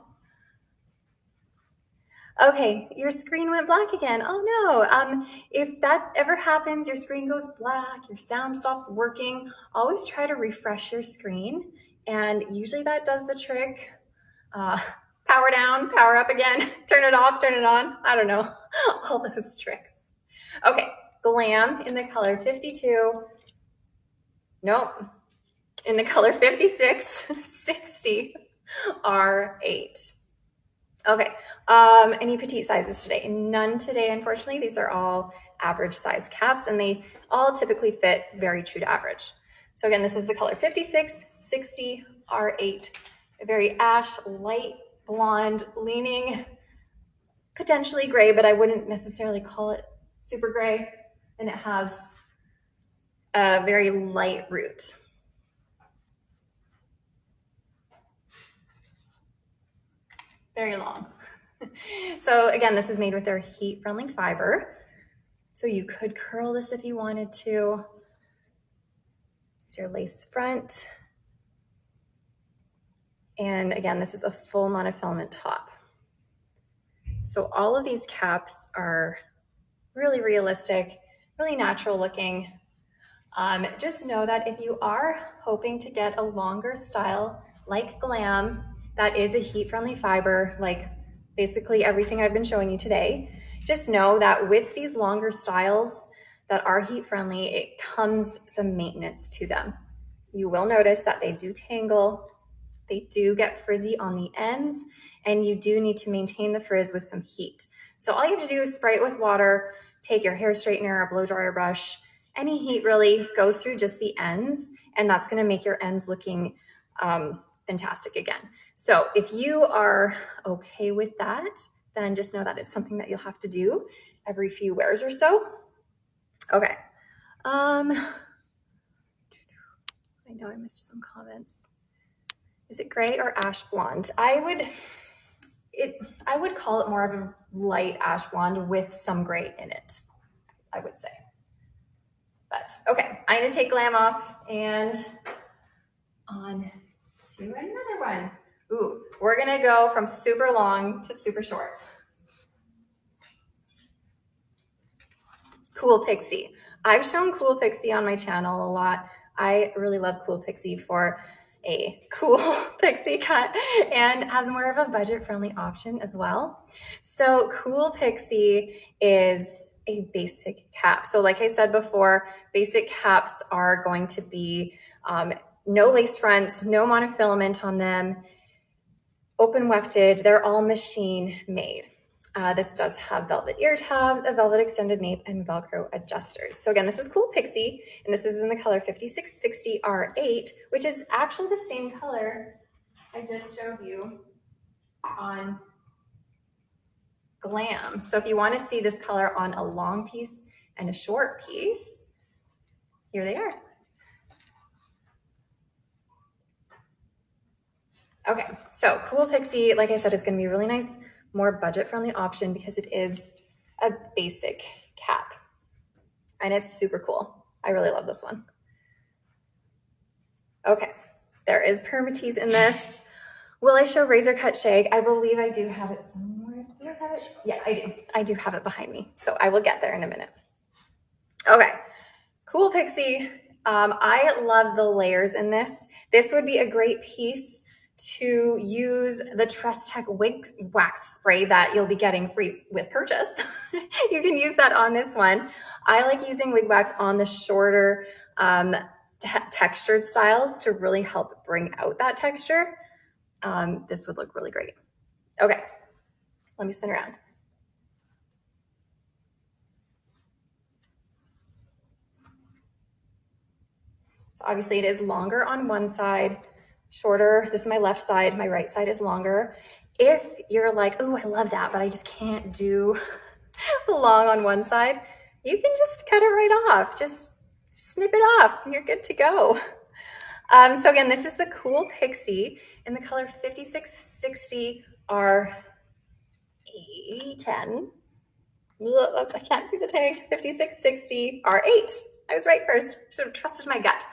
Speaker 1: Okay, your screen went black again. Oh no. If that ever happens, your screen goes black, your sound stops working, always try to refresh your screen. And usually that does the trick. Power down, power up again, turn it off, turn it on. I don't know, all those tricks. Okay, Glam in the color 52. Nope, in the color 5660 R8. Okay, any petite sizes today? None today, unfortunately. These are all average size caps and they all typically fit very true to average. So again, this is the color 5660 R8, a very ash, light blonde, leaning potentially gray, but I wouldn't necessarily call it super gray. And it has a very light root. Very long. So again, this is made with their heat-friendly fiber. So you could curl this if you wanted to. It's your lace front. And again, this is a full monofilament top. So all of these caps are really realistic, really natural looking. Just know that if you are hoping to get a longer style like Glam, that is a heat-friendly fiber, like basically everything I've been showing you today, just know that with these longer styles that are heat-friendly, it comes some maintenance to them. You will notice that they do tangle, they do get frizzy on the ends, and you do need to maintain the frizz with some heat. So all you have to do is spray it with water, take your hair straightener or blow dryer brush, any heat really, go through just the ends, and that's gonna make your ends looking fantastic again. So if you are okay with that, then just know that it's something that you'll have to do every few wears or so. Okay. I know I missed some comments. Is it gray or ash blonde? I would call it more of a light ash blonde with some gray in it, I would say. But okay, I'm gonna take Glam off and on to another one. Ooh, we're gonna go from super long to super short. Cool Pixie. I've shown Cool Pixie on my channel a lot. I really love Cool Pixie for a cool pixie cut and as more of a budget-friendly option as well. So Cool Pixie is a basic cap. So like I said before, basic caps are going to be No lace fronts, no monofilament on them, open wefted. They're all machine made. This does have velvet ear tabs, a velvet extended nape, and Velcro adjusters. So again, this is Cool Pixie, and this is in the color 5660 R8, which is actually the same color I just showed you on Glam. So if you want to see this color on a long piece and a short piece, here they are. Okay, so Cool Pixie, like I said, is going to be a really nice, more budget-friendly option because it is a basic cap. And it's super cool. I really love this one. Okay, there is permatease in this. Will I show razor cut shag? I believe I do have it somewhere. Do I have it? Yeah, I do. I do have it behind me. So I will get there in a minute. Okay, Cool Pixie. I love the layers in this. This would be a great piece to use the Trestle wig wax spray that you'll be getting free with purchase. You can use that on this one. I like using wig wax on the shorter textured styles to really help bring out that texture. This would look really great. Okay, let me spin around. So obviously it is longer on one side, shorter. This is my left side, my right side is longer. If you're like, oh, I love that, but I just can't do long on one side, you can just cut it right off. Just snip it off, you're good to go. So again, this is the Cool Pixie in the color 5660 R810. I can't see the tag. 5660 R8. I was right first. Should have trusted my gut.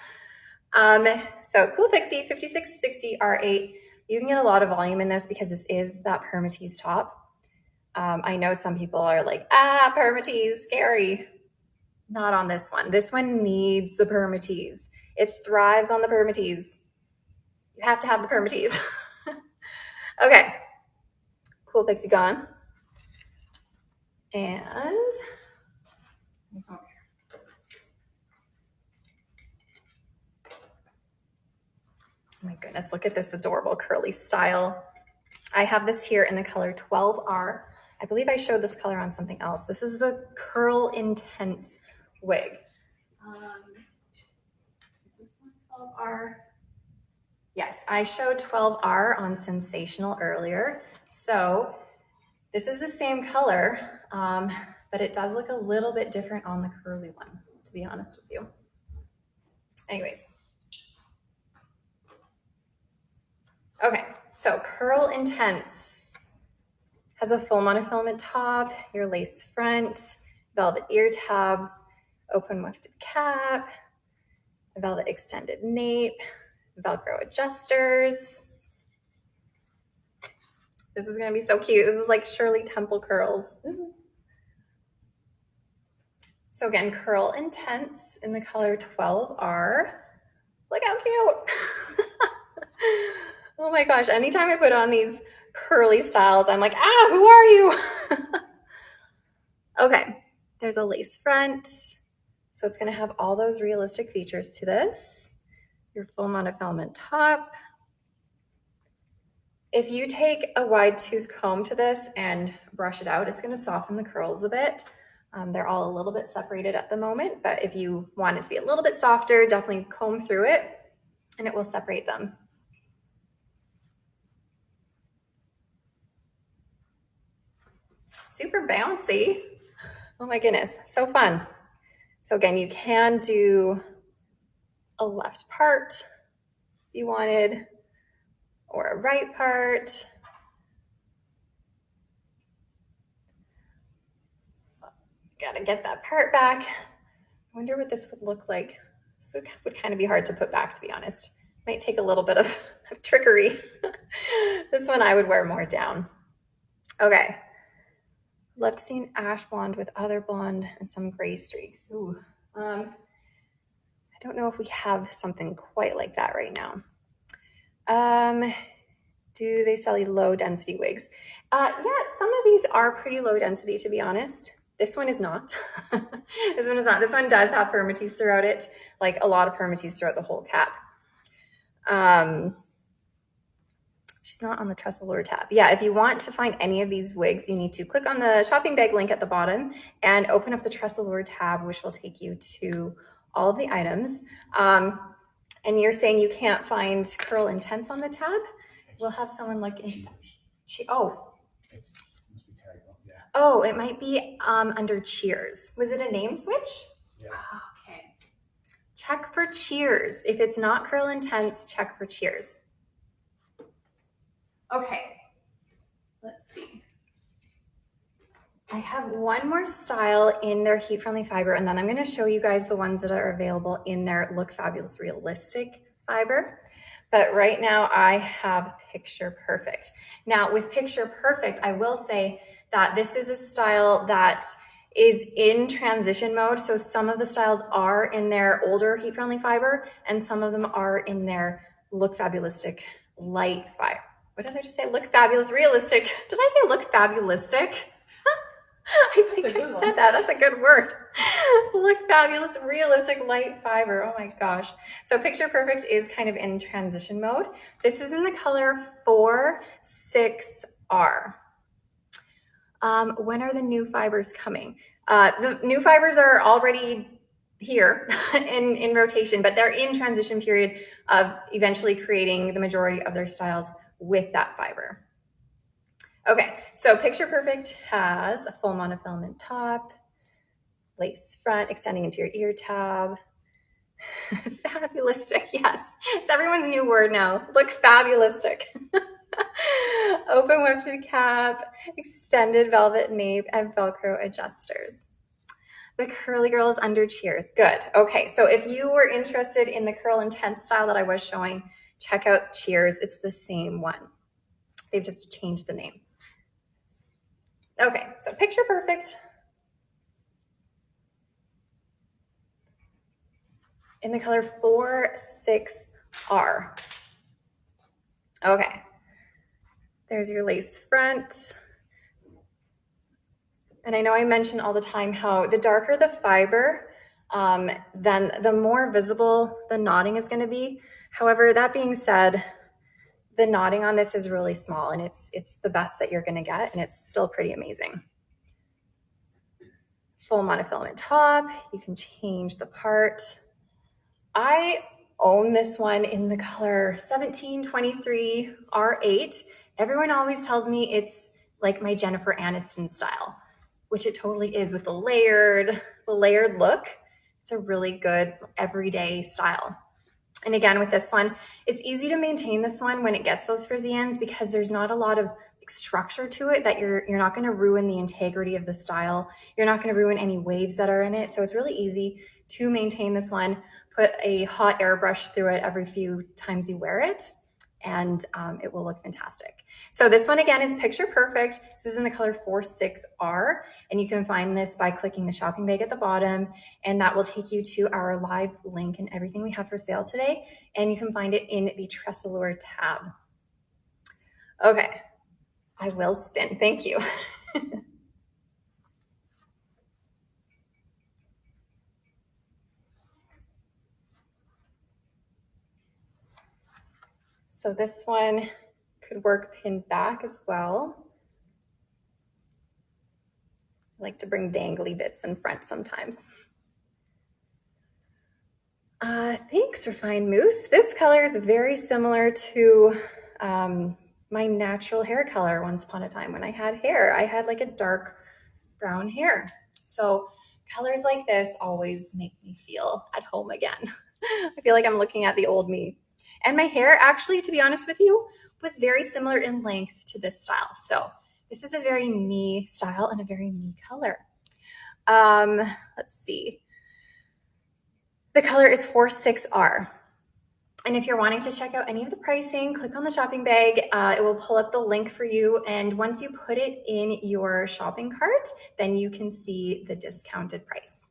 Speaker 1: So Cool Pixie 5660 R8. You can get a lot of volume in this because this is that permatease top. I know some people are like, permatease, scary. Not on this one. This one needs the permatease. It thrives on the permatease. You have to have the permatease. Okay. Cool Pixie gone. And oh my goodness, look at this adorable curly style. I have this here in the color 12R. I believe I showed this color on something else. This is the Curl Intense wig. This is 12R. Yes, I showed 12R on Sensational earlier. So this is the same color, but it does look a little bit different on the curly one, to be honest with you. Anyways. Okay, so Curl Intense has a full monofilament top, your lace front, velvet ear tabs, open wefted cap, a velvet extended nape, Velcro adjusters. This is gonna be so cute. This is like Shirley Temple curls. So again, Curl Intense in the color 12R. Look how cute. Oh my gosh, anytime I put on these curly styles, I'm like, who are you? Okay, there's a lace front. So it's gonna have all those realistic features to this. Your full monofilament top. If you take a wide tooth comb to this and brush it out, it's gonna soften the curls a bit. They're all a little bit separated at the moment, but if you want it to be a little bit softer, definitely comb through it and it will separate them. Super bouncy. Oh my goodness, so fun. So again, you can do a left part if you wanted, or a right part. Gotta get that part back. I wonder what this would look like. So it would kind of be hard to put back, to be honest. Might take a little bit of trickery. This one I would wear more down. Okay. Love to see an ash blonde with other blonde and some gray streaks. Ooh. I don't know if we have something quite like that right now. Do they sell low density wigs? Yeah, some of these are pretty low density, to be honest. This one is not. This one is not. This one does have permatease throughout it, like a lot of permatease throughout the whole cap. She's not on the TressAllure tab. Yeah, if you want to find any of these wigs, you need to click on the shopping bag link at the bottom and open up the TressAllure tab, which will take you to all of the items. And you're saying you can't find Curl Intense on the tab? We'll have someone look in. Oh, it might be under Cheers. Was it a name switch? Yeah. Oh, okay. Check for Cheers. If it's not Curl Intense, check for Cheers. Okay, let's see. I have one more style in their heat friendly fiber, and then I'm going to show you guys the ones that are available in their Look Fabulous Realistic fiber. But right now I have Picture Perfect. Now with Picture Perfect, I will say that this is a style that is in transition mode. So some of the styles are in their older heat friendly fiber and some of them are in their Look Fabulistic light fiber. What did I just say? Look Fabulous Realistic. Did I say Look Fabulistic? I think I said that. That's a good word. Look Fabulous Realistic light fiber. Oh my gosh. So Picture Perfect is kind of in transition mode. This is in the color 46R. When are the new fibers coming? The new fibers are already here in rotation, but they're in transition period of eventually creating the majority of their styles with that fiber. Okay, so Picture Perfect has a full monofilament top, lace front extending into your ear tab. Fabulistic, yes. It's everyone's new word now. Look fabulistic. Open wefted cap, extended velvet nape, and Velcro adjusters. The curly girl is under Cheers. Good. Okay, so if you were interested in the Curl Intense style that I was showing, check out Cheers. It's the same one. They've just changed the name. Okay, so Picture Perfect. In the color 46R. Okay, there's your lace front. And I know I mention all the time how the darker the fiber, then the more visible the knotting is going to be. However, that being said, the knotting on this is really small and it's the best that you're going to get, and it's still pretty amazing. Full monofilament top, you can change the part. I own this one in the color 1723 R8. Everyone always tells me it's like my Jennifer Aniston style, which it totally is with the layered look. It's a really good everyday style. And again, with this one, it's easy to maintain this one when it gets those frizzy ends because there's not a lot of structure to it that you're not going to ruin the integrity of the style. You're not going to ruin any waves that are in it. So it's really easy to maintain this one. Put a hot airbrush through it every few times you wear it, and it will look fantastic. So this one again is Picture Perfect. This is in the color 46R, and you can find this by clicking the shopping bag at the bottom, and that will take you to our live link and everything we have for sale today, and you can find it in the TressAllure tab. Okay, I will spin. Thank you. So this one could work pinned back as well. I like to bring dangly bits in front sometimes. Thanks, Refined Moose. This color is very similar to my natural hair color once upon a time when I had hair. I had like a dark brown hair. So colors like this always make me feel at home again. I feel like I'm looking at the old me. And my hair actually, to be honest with you, was very similar in length to this style. So this is a very me style and a very me color. Let's see. The color is 46R. And if you're wanting to check out any of the pricing, click on the shopping bag. It will pull up the link for you. And once you put it in your shopping cart, then you can see the discounted price.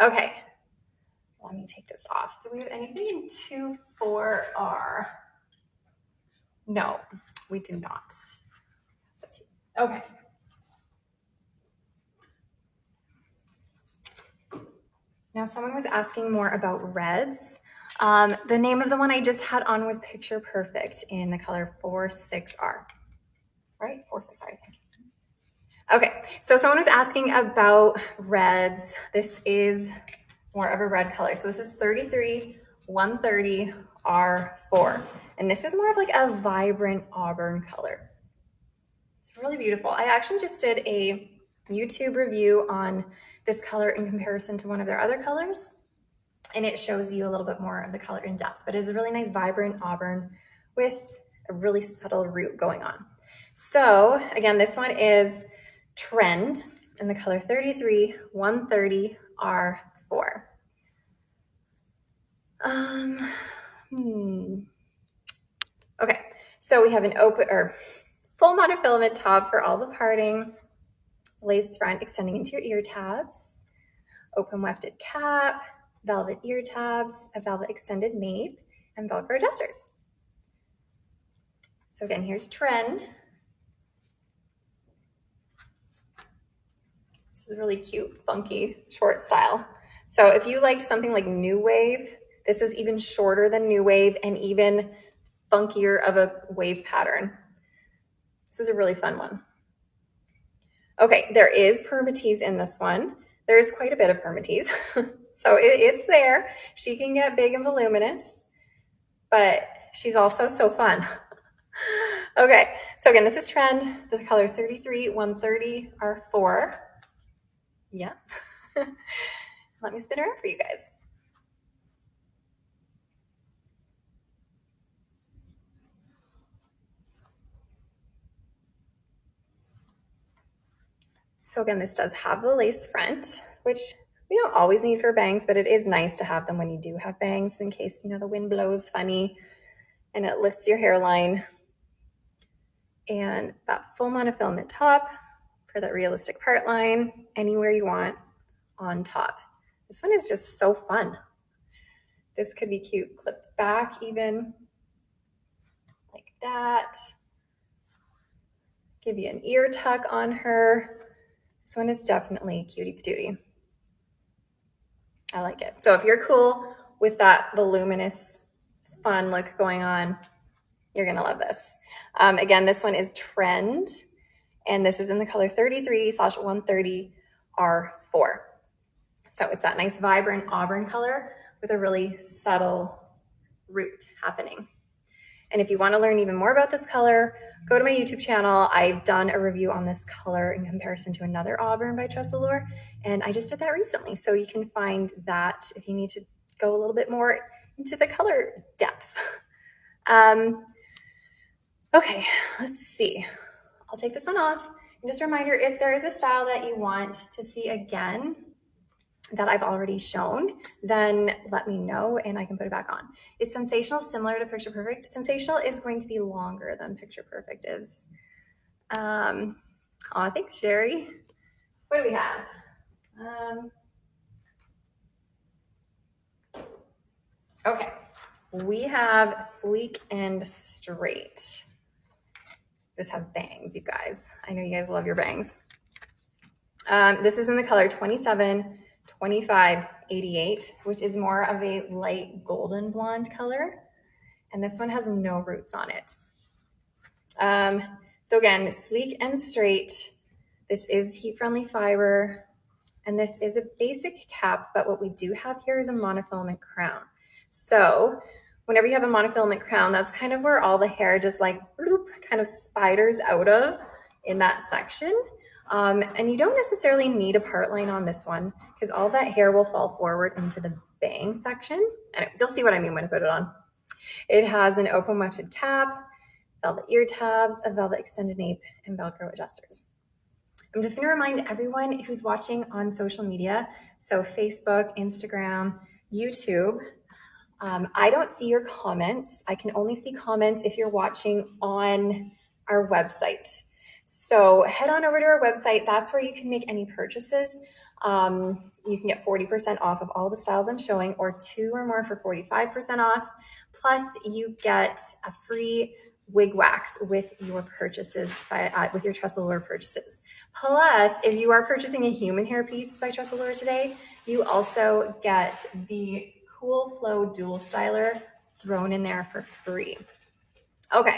Speaker 1: Okay, let me take this off. Do we have anything in 24R? No, we do not. Okay. Now someone was asking more about reds. The name of the one I just had on was Picture Perfect in the color 46R, right? 46R, I think. Okay, so someone was asking about reds. This is more of a red color. So this is 33 130 R4. And this is more of like a vibrant auburn color. It's really beautiful. I actually just did a YouTube review on this color in comparison to one of their other colors. And it shows you a little bit more of the color in depth, but it's a really nice vibrant auburn with a really subtle root going on. So again, this one is Trend in the color 33 130 R4. Okay, so we have an open or full monofilament top for all the parting, lace front extending into your ear tabs, open wefted cap, velvet ear tabs, a velvet extended nape, and Velcro adjusters. So again, here's Trend. This is a really cute, funky, short style. So if you liked something like New Wave, this is even shorter than New Wave and even funkier of a wave pattern. This is a really fun one. Okay, there is permatease in this one. There is quite a bit of permatease. So it's there. She can get big and voluminous, but she's also so fun. Okay, so again, this is Trend, the color 33 130 R4. Yeah. Let me spin around for you guys. So again, this does have the lace front, which we don't always need for bangs, but it is nice to have them when you do have bangs in case, you know, the wind blows funny and it lifts your hairline. And that full monofilament top for that realistic part line, anywhere you want on top. This one is just so fun. This could be cute, clipped back even, like that. Give you an ear tuck on her. This one is definitely cutie patootie. I like it. So if you're cool with that voluminous, fun look going on, you're gonna love this. Again, this one is Trend, and this is in the color 33/130 R4. So it's that nice vibrant auburn color with a really subtle root happening. And if you want to learn even more about this color, go to my YouTube channel. I've done a review on this color in comparison to another Auburn by TressAllure, and I just did that recently. So you can find that if you need to go a little bit more into the color depth. Okay, let's see. I'll take this one off. And just a reminder, if there is a style that you want to see again that I've already shown, then let me know and I can put it back on. Is Sensational similar to Picture Perfect? Sensational is going to be longer than Picture Perfect is. Thanks, Sherry. What do we have? Okay, we have Sleek and Straight. This has bangs, you guys. I know you guys love your bangs. This is in the color 27 25 88, which is more of a light golden blonde color. And this one has no roots on it. So again, Sleek and Straight. This is heat-friendly fiber. And this is a basic cap, but what we do have here is a monofilament crown. So whenever you have a monofilament crown, that's kind of where all the hair just like bloop, kind of spiders out of in that section. And you don't necessarily need a part line on this one because all that hair will fall forward into the bang section. And you'll see what I mean when I put it on. It has an open wefted cap, velvet ear tabs, a velvet extended nape, and Velcro adjusters. I'm just going to remind everyone who's watching on social media, so Facebook, Instagram, YouTube, I don't see your comments. I can only see comments if you're watching on our website. So head on over to our website. That's where you can make any purchases. You can get 40% off of all the styles I'm showing, or 2 or more for 45% off. Plus you get a free wig wax with your purchases with your TressAllure purchases. Plus, if you are purchasing a human hair piece by TressAllure today, you also get the Cool Flow Dual Styler thrown in there for free. Okay,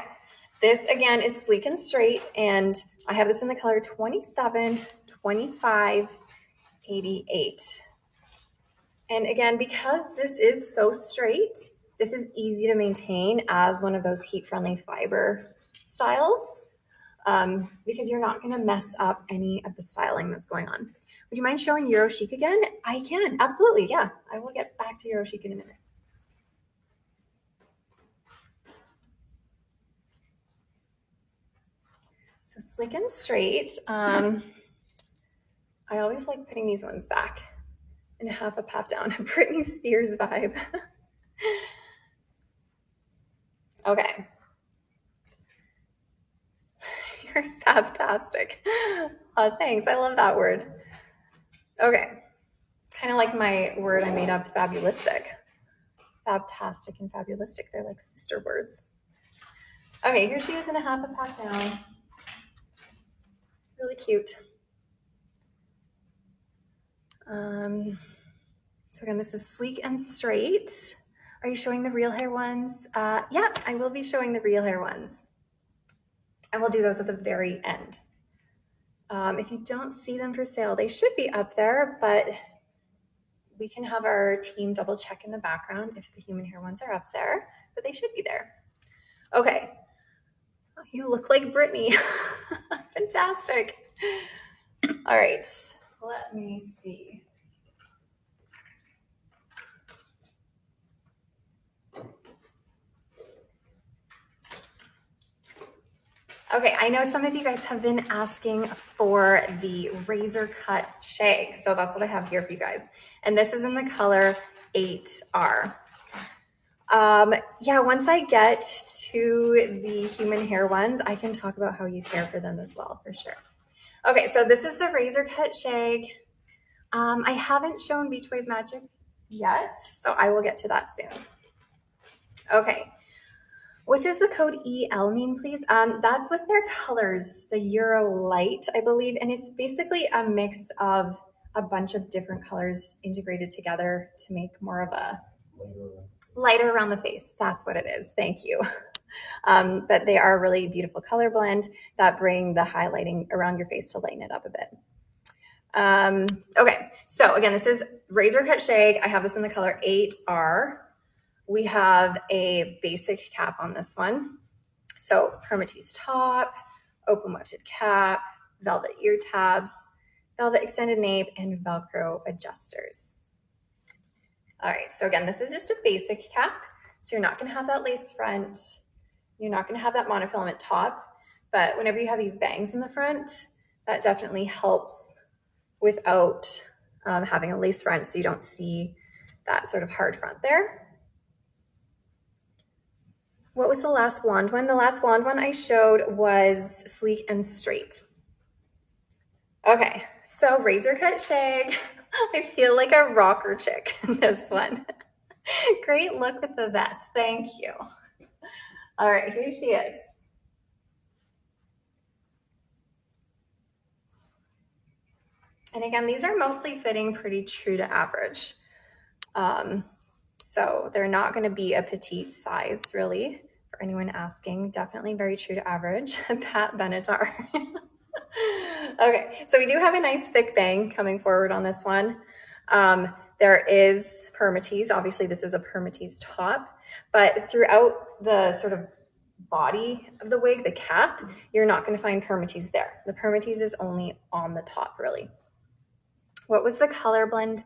Speaker 1: this again is sleek and straight, and I have this in the color 27, 25, 88. And again, because this is so straight, this is easy to maintain as one of those heat-friendly fiber styles, because you're not gonna mess up any of the styling that's going on. Would you mind showing Euro Chic again? I can, absolutely, yeah. I will get back to Euro Chic in a minute. So sleek and straight. I always like putting these ones back and half a pop down, a Britney Spears vibe. Okay. You're fantastic. Oh, thanks, I love that word. Okay, it's kind of like my word I made up, fabulistic. Fabtastic and fabulistic, they're like sister words. Okay, here she is in a half a pop down. Really cute. So again, this is sleek and straight. Are you showing the real hair ones? Yeah, I will be showing the real hair ones. I will do those at the very end. If you don't see them for sale, they should be up there, but we can have our team double check in the background if the human hair ones are up there, but they should be there. Okay, you look like Britney. Fantastic. All right, let me see. Okay, I know some of you guys have been asking for the razor cut shag, so that's what I have here for you guys. And this is in the color 8R. Yeah, once I get to the human hair ones, I can talk about how you care for them as well, for sure. Okay, so this is the razor cut shag. I haven't shown Beach Wave Magic yet, so I will get to that soon. Okay. What does the code EL mean, please? That's with their colors, the Euro Light, I believe, and it's basically a mix of a bunch of different colors integrated together to make more of a lighter around the face. That's what it is. Thank you. But they are a really beautiful color blend that bring the highlighting around your face to lighten it up a bit. Okay, so again, this is razor cut shag. I have this in the color 8R. We have a basic cap on this one. So permatease top, open wefted cap, velvet ear tabs, velvet extended nape, and Velcro adjusters. All right, so again, this is just a basic cap. So you're not gonna have that lace front. You're not gonna have that monofilament top, but whenever you have these bangs in the front, that definitely helps without having a lace front so you don't see that sort of hard front there. What was the last blonde one? The last blonde one I showed was sleek and straight. Okay, so razor cut shag. I feel like a rocker chick in this one. Great look with the vest, thank you. All right, here she is. And again, these are mostly fitting pretty true to average. So they're not gonna be a petite size really, for anyone asking, definitely very true to average. Pat Benatar. Okay, so we do have a nice thick bang coming forward on this one. There is permatease. Obviously, this is a permatease top, but throughout the sort of body of the wig, the cap, you're not going to find permatease there. The permatease is only on the top, really. What was the color blend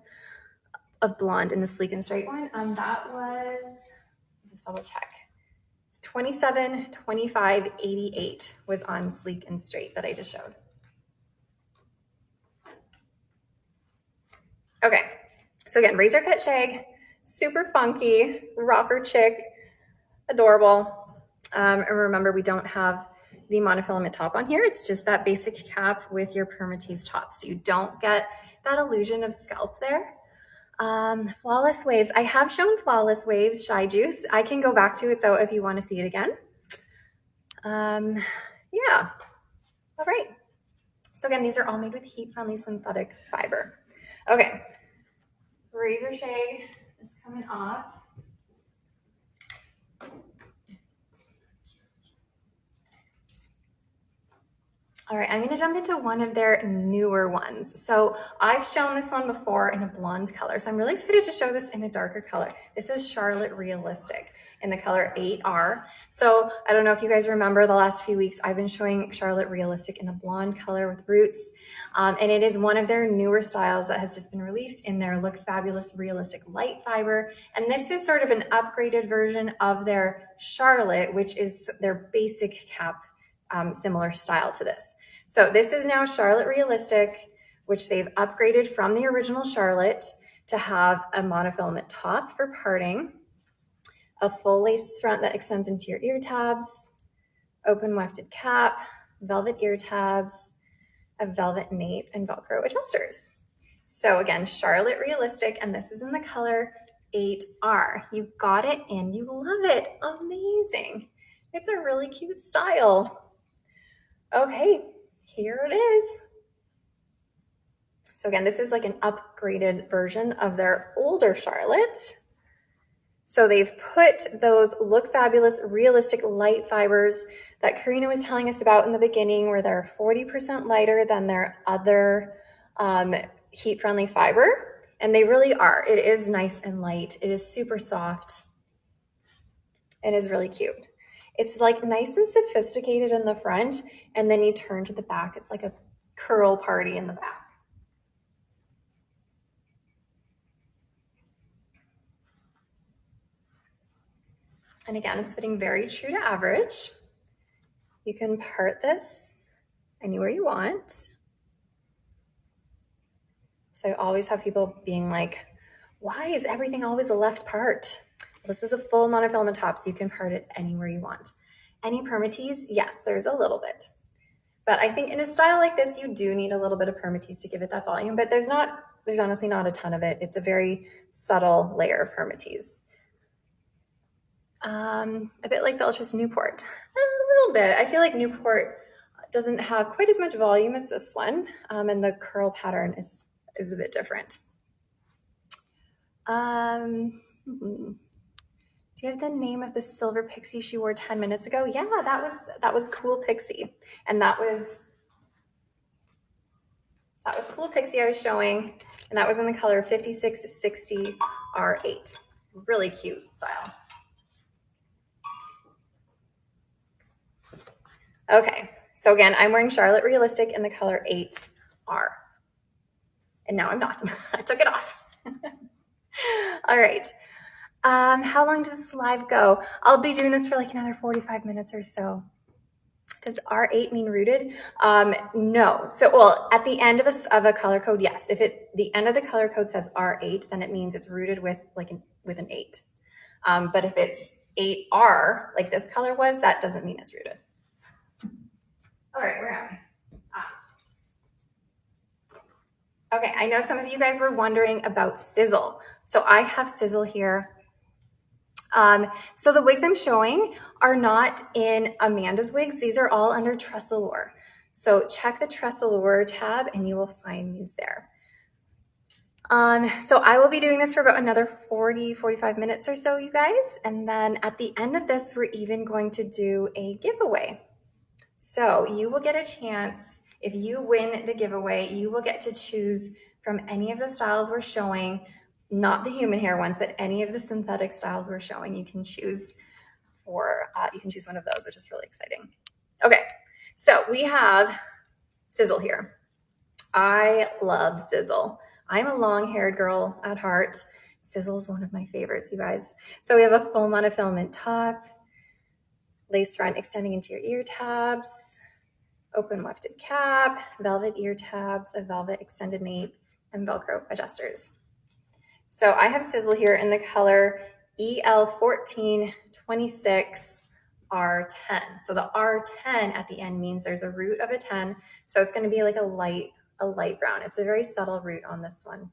Speaker 1: of blonde in the sleek and straight one? That was, just double check. It's 27, 25, 88 was on sleek and straight that I just showed. Okay, so again, razor cut shag, super funky, rocker chick, adorable. And remember, we don't have the monofilament top on here. It's just that basic cap with your permatease top. So you don't get that illusion of scalp there. Flawless waves. I have shown flawless waves, Shy Juice. I can go back to it though if you want to see it again. Yeah, all right. So again, these are all made with heat-friendly synthetic fiber. Okay, razor shag, this coming off. All right, I'm gonna jump into one of their newer ones. So I've shown this one before in a blonde color. So I'm really excited to show this in a darker color. This is Charlotte Realistic in the color 8R. So I don't know if you guys remember the last few weeks, I've been showing Charlotte Realistic in a blonde color with roots. And it is one of their newer styles that has just been released in their Look Fabulous Realistic Light Fiber. And this is sort of an upgraded version of their Charlotte, which is their basic cap, similar style to this. So this is now Charlotte Realistic, which they've upgraded from the original Charlotte to have a monofilament top for parting, a full lace front that extends into your ear tabs, open wefted cap, velvet ear tabs, a velvet nape, and Velcro adjusters. So again, Charlotte Realistic, and this is in the color 8R. You got it and you love it. Amazing. It's a really cute style. Okay, here it is. So again, this is like an upgraded version of their older Charlotte. So they've put those Look Fabulous Realistic Light Fibers that Karina was telling us about in the beginning, where they're 40% lighter than their other heat-friendly fiber. And they really are. It is nice and light. It is super soft. It is really cute. It's like nice and sophisticated in the front, and then you turn to the back. It's like a curl party in the back. And again, it's fitting very true to average. You can part this anywhere you want. So I always have people being like, why is everything always a left part? Well, this is a full monofilament top, so you can part it anywhere you want. Any permatease? Yes, there's a little bit. But I think in a style like this, you do need a little bit of permatease to give it that volume, but there's honestly not a ton of it. It's a very subtle layer of permatease. A bit like the Ultras Newport, a little bit. I feel like Newport doesn't have quite as much volume as this one, and the curl pattern is a bit different. Do you have the name of the silver Pixie she wore 10 minutes ago? Yeah, that was Cool Pixie, and that was Cool Pixie I was showing, and that was in the color 5660 R8. Really cute style. Okay, so again, I'm wearing Charlotte Realistic in the color 8R. And now I'm not. I took it off. All right. How long does this live go? I'll be doing this for like another 45 minutes or so. Does R8 mean rooted? No. So, well, at the end of a color code, yes. If the end of the color code says R8, then it means it's rooted with an 8. But if it's 8R, like this color was, that doesn't mean it's rooted. All right, where am I? Okay, I know some of you guys were wondering about sizzle. So I have sizzle here. So the wigs I'm showing are not in Amanda's wigs. These are all under TressAllure. So check the TressAllure tab and you will find these there. So I will be doing this for about another 45 minutes or so, you guys. And then at the end of this, we're even going to do a giveaway. So you will get a chance, if you win the giveaway, you will get to choose from any of the styles we're showing, not the human hair ones, but any of the synthetic styles we're showing. You can choose one of those, which is really exciting. Okay, so we have sizzle here. I love sizzle. I'm a long-haired girl at heart. Sizzle is one of my favorites, you guys. So we have a full monofilament top, lace front extending into your ear tabs, open wefted cap, velvet ear tabs, a velvet extended nape, and Velcro adjusters. So I have sizzle here in the color EL1426 R10. So the R10 at the end means there's a root of a 10. So it's going to be like a light brown. It's a very subtle root on this one.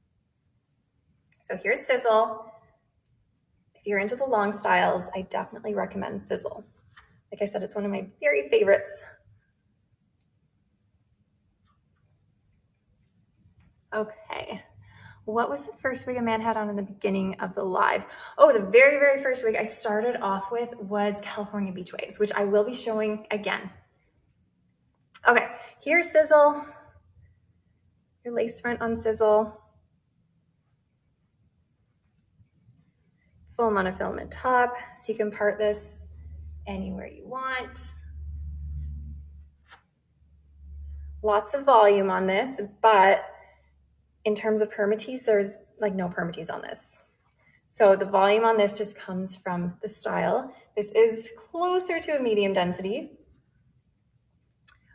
Speaker 1: So here's sizzle. If you're into the long styles, I definitely recommend sizzle. Like I said, it's one of my very favorites. Okay, what was the first wig a man had on in the beginning of the live? Oh, the very, very first wig I started off with was California Beach Waves, which I will be showing again. Okay, here's Sizzle, your lace front on Sizzle. Full monofilament top, so you can part this anywhere you want. Lots of volume on this, but in terms of permatease, there's like no permatease on this. So the volume on this just comes from the style. This is closer to a medium density.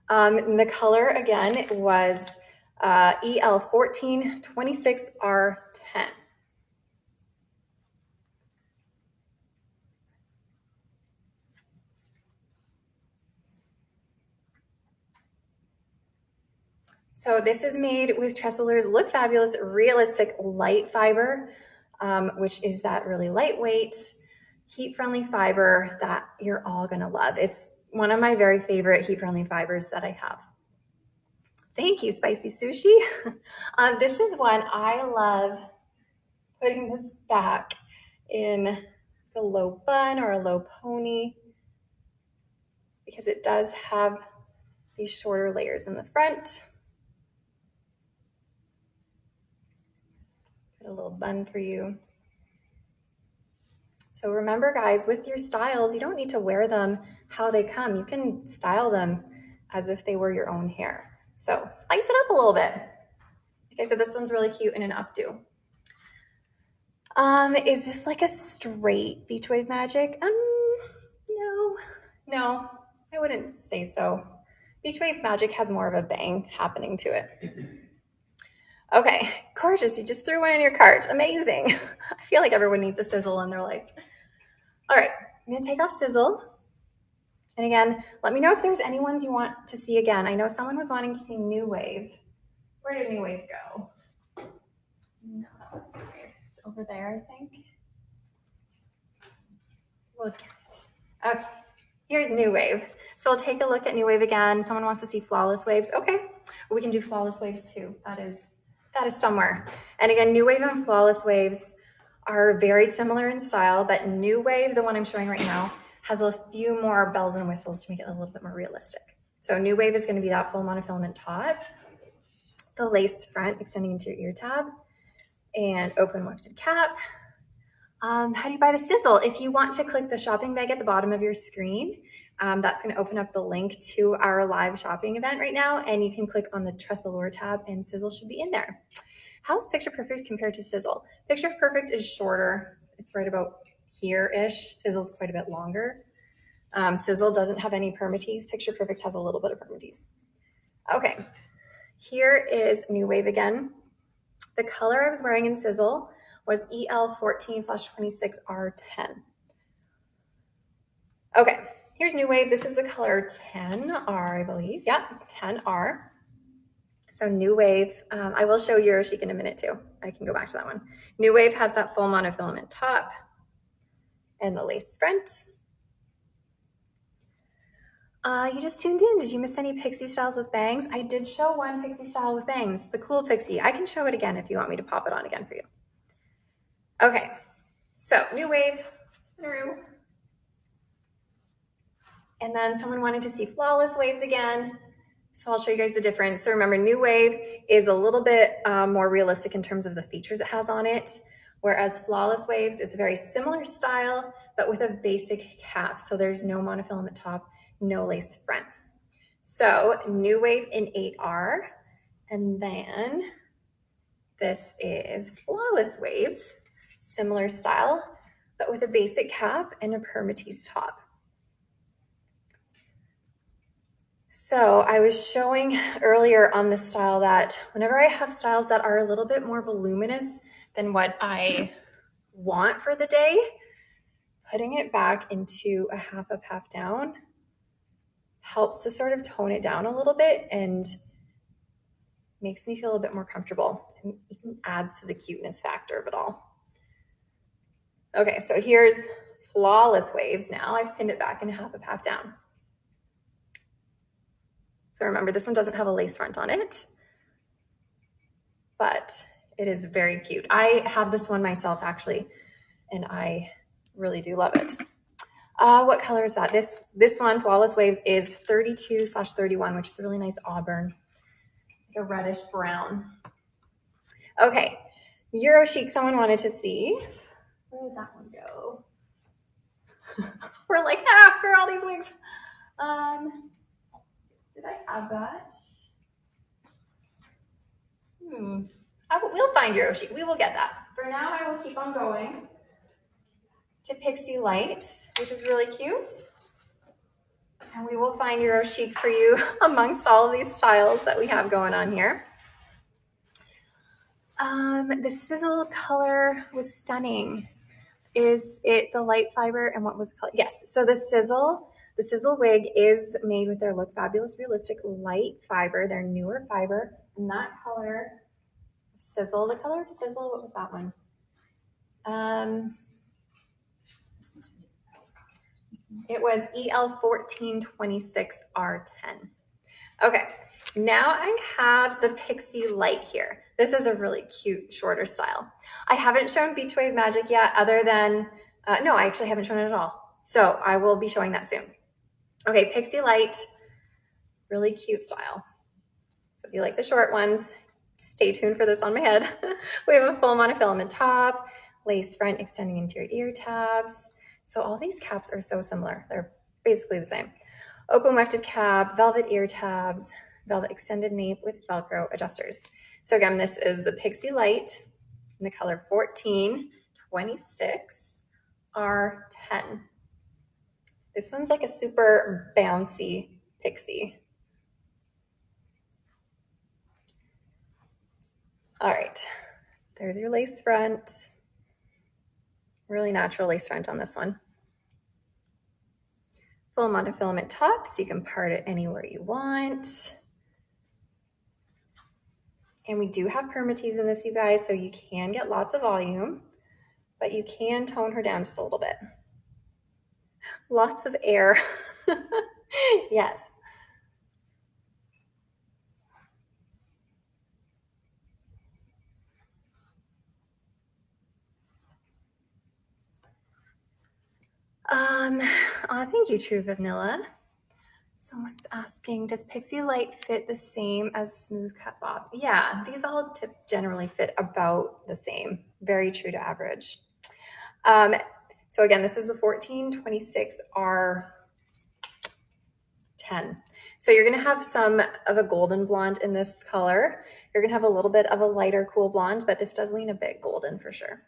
Speaker 1: The color again was EL1426R10. So this is made with TressAllure's Look Fabulous Realistic Light Fiber, which is that really lightweight, heat-friendly fiber that you're all gonna love. It's one of my very favorite heat-friendly fibers that I have. Thank you, Spicy Sushi. This is one I love putting this back in the low bun or a low pony because it does have these shorter layers in the front. Got a little bun for you. So remember guys, with your styles, you don't need to wear them how they come. You can style them as if they were your own hair. So spice it up a little bit. Like I said, this one's really cute in an updo. Is this like a straight beach wave magic? No, I wouldn't say so. Beach wave magic has more of a bang happening to it. Okay, gorgeous, you just threw one in your cart, amazing. I feel like everyone needs a sizzle in their life. All right, I'm gonna take off Sizzle. And again, let me know if there's any ones you want to see again. I know someone was wanting to see New Wave. Where did New Wave go? No, that wasn't New Wave. It's over there, I think. Look at it. Okay, here's New Wave. So we'll take a look at New Wave again. Someone wants to see Flawless Waves. Okay, we can do Flawless Waves too. That is somewhere. And again, New Wave and Flawless Waves are very similar in style, but New Wave, the one I'm showing right now, has a few more bells and whistles to make it a little bit more realistic. So New Wave is going to be that full monofilament top, the lace front extending into your ear tab, and open wefted cap. How do you buy the Sizzle? If you want to click the shopping bag at the bottom of your screen, that's going to open up the link to our live shopping event right now, and you can click on the TressAllure tab and Sizzle should be in there. How's Picture Perfect compared to Sizzle? Picture Perfect is shorter. It's right about here-ish. Sizzle's quite a bit longer. Sizzle doesn't have any permatease. Picture Perfect has a little bit of permatease. Okay, here is New Wave again. The color I was wearing in Sizzle was EL14/26R10. Okay, here's New Wave. This is the color 10R, I believe. Yep, 10R. So New Wave, I will show your chic in a minute too. I can go back to that one. New Wave has that full monofilament top and the lace front. You just tuned in. Did you miss any pixie styles with bangs? I did show one pixie style with bangs, the cool pixie. I can show it again if you want me to pop it on again for you. Okay, so New Wave, through. And then someone wanted to see Flawless Waves again. So I'll show you guys the difference. So remember, New Wave is a little bit more realistic in terms of the features it has on it, whereas Flawless Waves, it's a very similar style, but with a basic cap. So there's no monofilament top, no lace front. So New Wave in 8R, and then this is Flawless Waves, similar style, but with a basic cap and a permatease top. So I was showing earlier on this style that whenever I have styles that are a little bit more voluminous than what I want for the day, putting it back into a half up, half down helps to sort of tone it down a little bit and makes me feel a bit more comfortable and even adds to the cuteness factor of it all. Okay, so here's Flawless Waves now. I've pinned it back into half up, half down. So remember, this one doesn't have a lace front on it, but It is very cute. I have this one myself actually, and I really do love it. What color is that? This one, Flawless Waves, is 32/31, which is a really nice auburn, like a reddish brown. Okay, Euro Chic, someone wanted to see. Where did that one go? We're like, where are all these wigs? Did I have that? We'll find Euro Chic. We will get that. For now, I will keep on going to Pixie Light, which is really cute. And we will find Euro Chic for you amongst all of these styles that we have going on here. The sizzle color was stunning. Is it the light fiber and what was the color? Yes, so the sizzle wig is made with their Look Fabulous Realistic light fiber, their newer fiber. And that color, sizzle, the color of sizzle, what was that one? It was EL1426R10. Okay, now I have the Pixie Light here. This is a really cute, shorter style. I haven't shown Beach Wave Magic yet other than, no, I actually haven't shown it at all. So I will be showing that soon. Okay, Pixie Light, really cute style. So if you like the short ones, stay tuned for this on my head. We have a full monofilament top, lace front extending into your ear tabs. So all these caps are so similar. They're basically the same. Open wefted cap, velvet ear tabs, velvet extended nape with Velcro adjusters. So again, this is the Pixie Light in the color 1426R10. This one's like a super bouncy pixie. All right, there's your lace front. Really natural lace front on this one. Full monofilament top, so you can part it anywhere you want. And we do have permatease in this, you guys, so you can get lots of volume, but you can tone her down just a little bit. Lots of air. Yes. Thank you, True Vanilla. Someone's asking, does Pixie Light fit the same as Smooth Cut Bob? Yeah, these all generally fit about the same. Very true to average. So again, this is a 1426R10. So you're gonna have some of a golden blonde in this color. You're gonna have a little bit of a lighter cool blonde, but this does lean a bit golden for sure.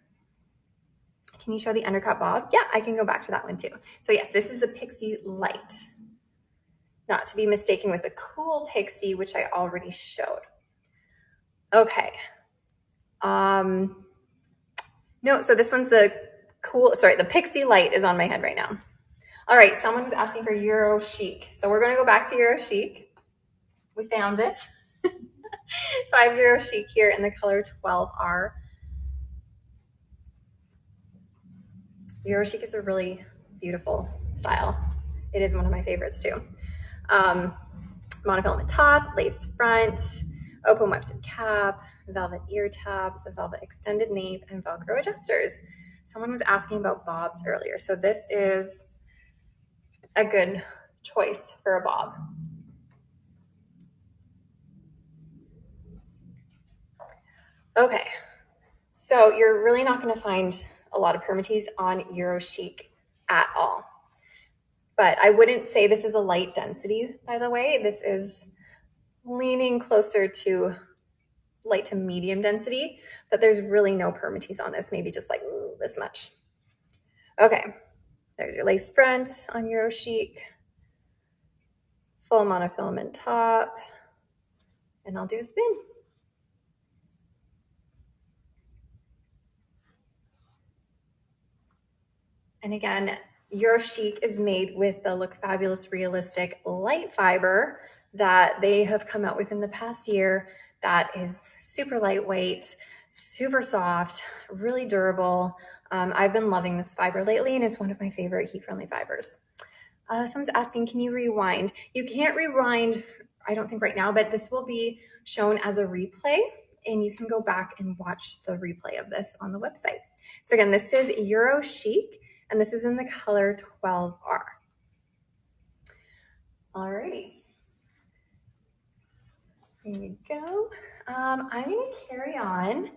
Speaker 1: Can you show the undercut bob? Yeah, I can go back to that one too. So yes, this is the Pixie Light. Not to be mistaken with the cool Pixie, which I already showed. Okay. No, so this one's the cool, sorry, the Pixie Light is on my head right now. All right, someone was asking for Euro Chic. So we're gonna go back to Euro Chic. We found it. So I have Euro Chic here in the color 12R. Euro Chic is a really beautiful style. It is one of my favorites too. Monofilament top, lace front, open wefted cap, velvet ear tabs, a velvet extended nape, and Velcro adjusters. Someone was asking about bobs earlier. So this is a good choice for a bob. Okay, so you're really not gonna find a lot of permatease on Euro Chic at all. But I wouldn't say this is a light density, by the way. This is leaning closer to light to medium density, but there's really no permatease on this, maybe just like this much. Okay, there's your lace front on Euro Chic, full monofilament top, and I'll do a spin. And again, Euro Chic is made with the Look Fabulous Realistic light fiber that they have come out with in the past year that is super lightweight, super soft, really durable. I've been loving this fiber lately, and it's one of my favorite heat-friendly fibers. Someone's asking, can you rewind? You can't rewind, I don't think right now, but this will be shown as a replay and you can go back and watch the replay of this on the website. So again, this is Euro Chic, and this is in the color 12R. Alrighty. Here we go. I'm gonna carry on.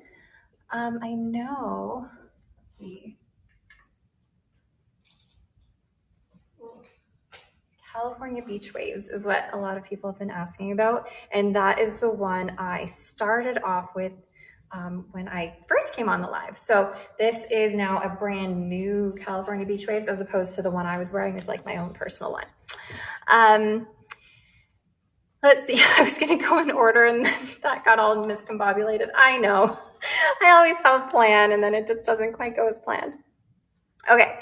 Speaker 1: I know, let's see. California Beach Waves is what a lot of people have been asking about. And that is the one I started off with when I first came on the live. So this is now a brand new California Beach Waves as opposed to the one I was wearing is like my own personal one. Let's see, I was gonna go in order and then that got all miscombobulated. I know, I always have a plan and then it just doesn't quite go as planned. Okay.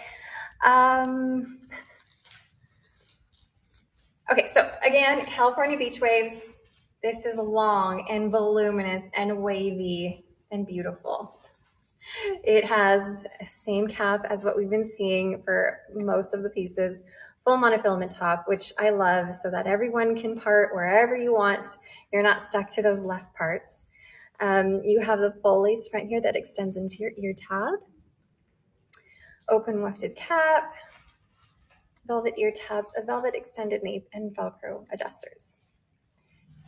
Speaker 1: Okay, so again, California Beach Waves. This is long and voluminous and wavy and beautiful. It has the same cap as what we've been seeing for most of the pieces, full monofilament top, which I love so that everyone can part wherever you want. You're not stuck to those left parts. You have the full lace front here that extends into your ear tab. Open wefted cap, velvet ear tabs, a velvet extended nape, and Velcro adjusters.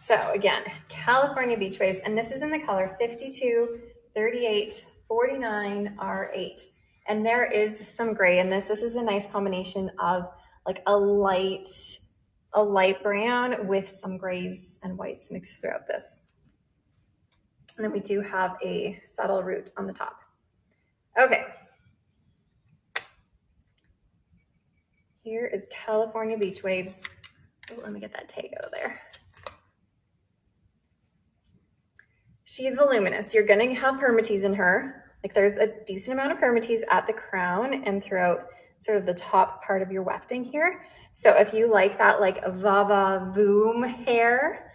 Speaker 1: So again, California Beach Waves, and this is in the color 52, 38, 49, R8. And there is some gray in this. This is a nice combination of like a light brown with some grays and whites mixed throughout this. And then we do have a subtle root on the top. Okay. Here is California Beach Waves. Oh, let me get that tag out of there. She's voluminous. You're gonna have permatease in her. Like there's a decent amount of permatease at the crown and throughout sort of the top part of your wefting here. So if you like that like Vava Voom hair,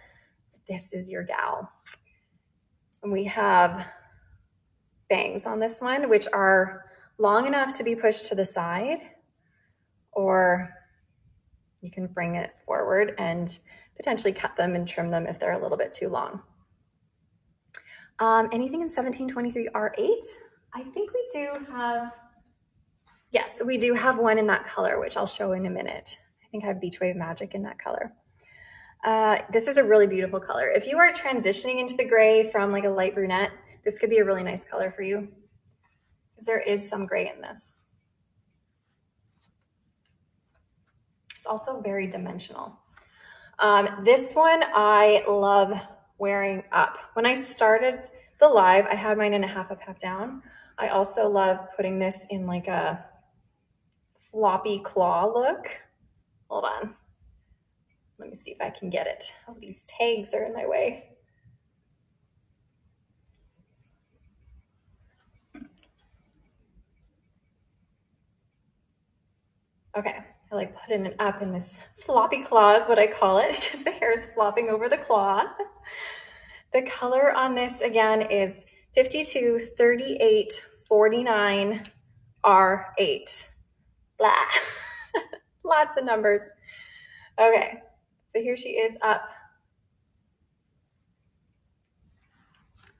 Speaker 1: this is your gal. And we have bangs on this one, which are long enough to be pushed to the side, or you can bring it forward and potentially cut them and trim them if they're a little bit too long. Anything in 1723 R8? I think we do have, yes, we do have one in that color, which I'll show in a minute. I think I have Beach Wave Magic in that color. This is a really beautiful color. If you are transitioning into the gray from like a light brunette, this could be a really nice color for you because there is some gray in this. It's also very dimensional. This one I love wearing up. When I started the live, I had mine in a half up, half down. I also love putting this in like a floppy claw look. Hold on. Let me see if I can get it. Oh, these tags are in my way. Okay, I like putting it up in this floppy claw is what I call it because the hair is flopping over the claw. The color on this again is 52, 38, 49, R8. Blah. Lots of numbers. Okay, so here she is up.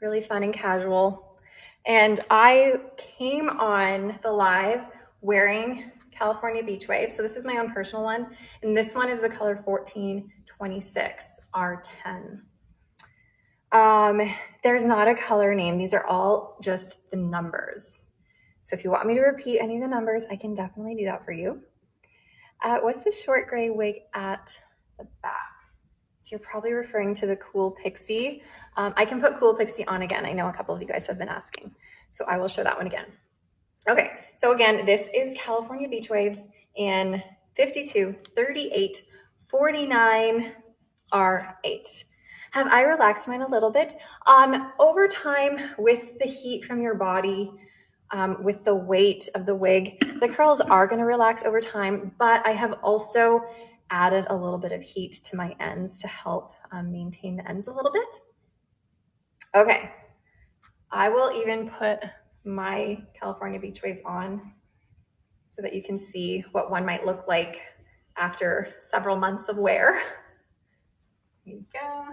Speaker 1: Really fun and casual. And I came on the live wearing California Beach Wave. So this is my own personal one. And this one is the color 1426 R10. There's not a color name. These are all just the numbers. So if you want me to repeat any of the numbers, I can definitely do that for you. What's the short gray wig at the back? So you're probably referring to the Cool Pixie. I can put Cool Pixie on again. I know a couple of you guys have been asking. So I will show that one again. Okay, so again, this is California Beach Waves in 52, 38, 49, R8. Have I relaxed mine a little bit? Over time, with the heat from your body, with the weight of the wig, the curls are gonna relax over time, but I have also added a little bit of heat to my ends to help maintain the ends a little bit. Okay, I will even put my California Beach Waves on so that you can see what one might look like after several months of wear. Here you go.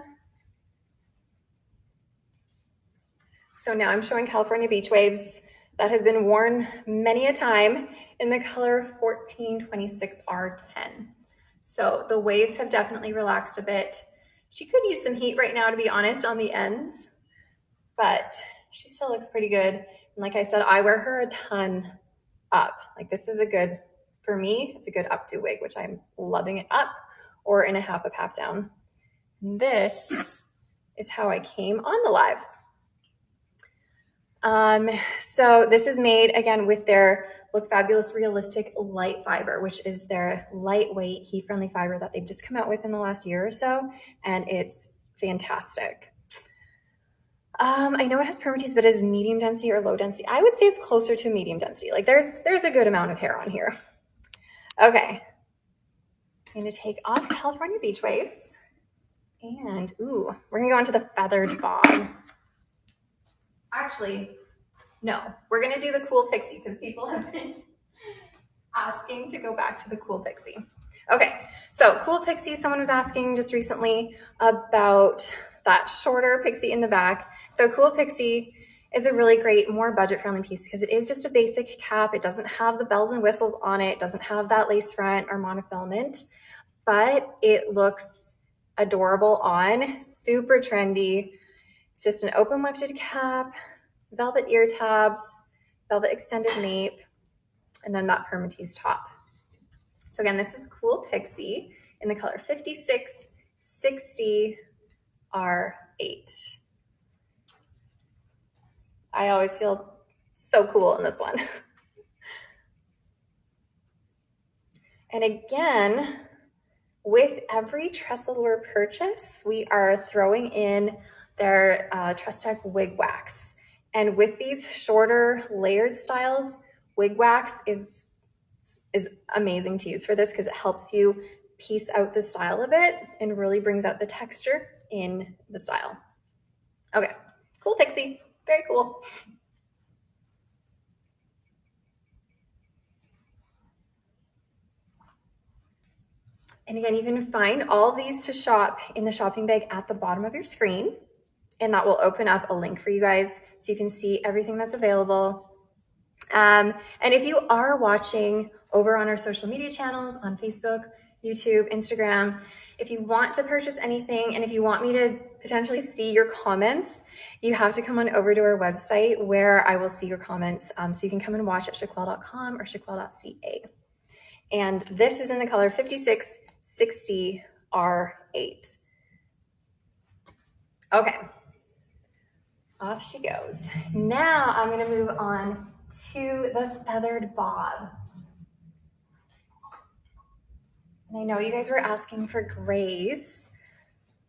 Speaker 1: So now I'm showing California Beach Waves that has been worn many a time in the color 1426R10. So the waves have definitely relaxed a bit. She could use some heat right now, to be honest, on the ends, but she still looks pretty good. And like I said, I wear her a ton up. Like this is a good, for me, it's a good updo wig, which I'm loving it up or in a half up, half down. And this is how I came on the live. So this is made again with their Look Fabulous Realistic Light Fiber, which is their lightweight, heat-friendly fiber that they've just come out with in the last year or so, and it's fantastic. I know it has permatease, but it is medium density or low density. I would say it's closer to medium density. Like there's a good amount of hair on here. Okay, I'm gonna take off California Beach Waves, and ooh, we're gonna go into the feathered bob. Actually, no, we're gonna do the cool pixie because people have been asking to go back to the cool pixie. Okay, so cool pixie, someone was asking just recently about that shorter pixie in the back. So cool pixie is a really great, more budget-friendly piece because it is just a basic cap. It doesn't have the bells and whistles on it. It doesn't have that lace front or monofilament, but it looks adorable on, super trendy. It's just an open lifted cap, velvet ear tabs, velvet extended nape, and then that permatease top. So again, this is Cool Pixie in the color 5660R8. I always feel so cool in this one. And again, with every TressAllure purchase, we are throwing in their Tress wig wax. And with these shorter layered styles, wig wax is amazing to use for this because it helps you piece out the style a bit and really brings out the texture in the style. Okay, cool pixie, very cool. And again, you can find all these to shop in the shopping bag at the bottom of your screen, and that will open up a link for you guys so you can see everything that's available. And if you are watching over on our social media channels on Facebook, YouTube, Instagram, if you want to purchase anything and if you want me to potentially see your comments, you have to come on over to our website where I will see your comments. So you can come and watch at chiquel.com or chiquel.ca. And this is in the color 5660R8. Okay, off she goes. Now I'm gonna move on to the feathered bob. And I know you guys were asking for grays,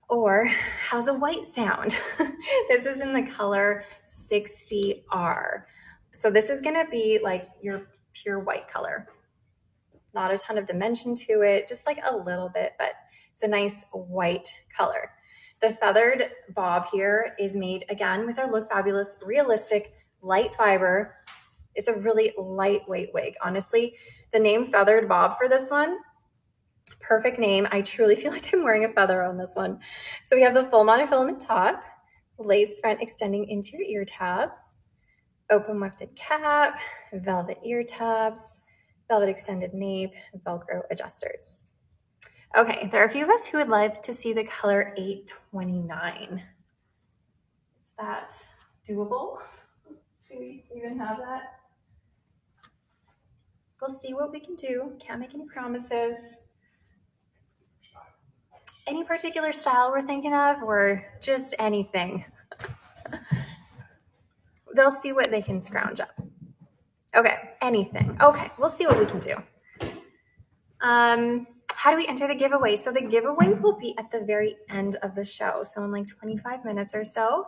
Speaker 1: or how's a white sound? This is in the color 60R. So this is gonna be like your pure white color. Not a ton of dimension to it, just like a little bit, but it's a nice white color. The feathered bob here is made again with our Look Fabulous Realistic Light Fiber. It's a really lightweight wig. Honestly, the name feathered bob for this one, perfect name. I truly feel like I'm wearing a feather on this one. So we have the full monofilament top, lace front extending into your ear tabs, open wefted cap, velvet ear tabs, velvet extended nape, Velcro adjusters. Okay, there are a few of us who would like to see the color 829. Is that doable? Do we even have that? We'll see what we can do. Can't make any promises. Any particular style we're thinking of, or just anything? They'll see what they can scrounge up. Okay, anything. Okay, we'll see what we can do. How do we enter the giveaway? So the giveaway will be at the very end of the show. So in like 25 minutes or so,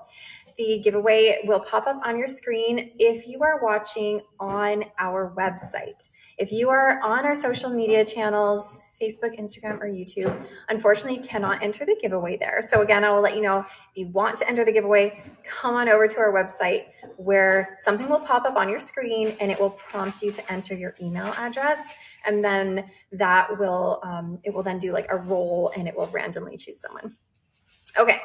Speaker 1: the giveaway will pop up on your screen if you are watching on our website. If you are on our social media channels, Facebook, Instagram, or YouTube, unfortunately, you cannot enter the giveaway there. So again, I will let you know if you want to enter the giveaway, come on over to our website where something will pop up on your screen and it will prompt you to enter your email address. And then that will, it will then do like a roll and it will randomly choose someone. Okay,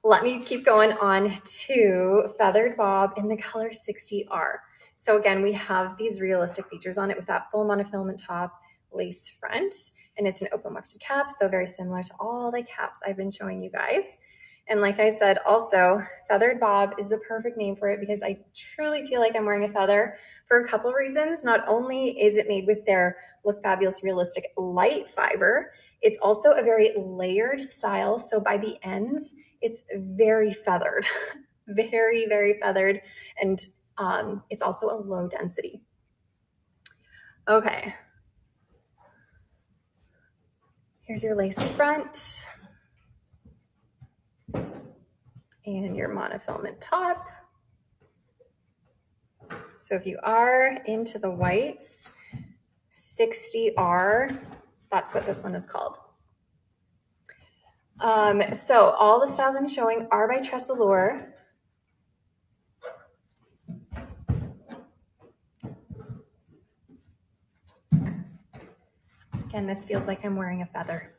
Speaker 1: let me keep going on to Feathered Bob in the color 60R. So again, we have these realistic features on it with that full monofilament top, lace front, and it's an open wefted cap, so very similar to all the caps I've been showing you guys. And like I said, also, Feathered Bob is the perfect name for it because I truly feel like I'm wearing a feather for a couple of reasons. Not only is it made with their Look Fabulous Realistic light fiber, it's also a very layered style. So by the ends, it's very feathered, very, very feathered. And it's also a low density. Okay. Here's your lace front and your monofilament top. So if you are into the whites, 60R, that's what this one is called. So all the styles I'm showing are by TressAllure. Again, this feels like I'm wearing a feather.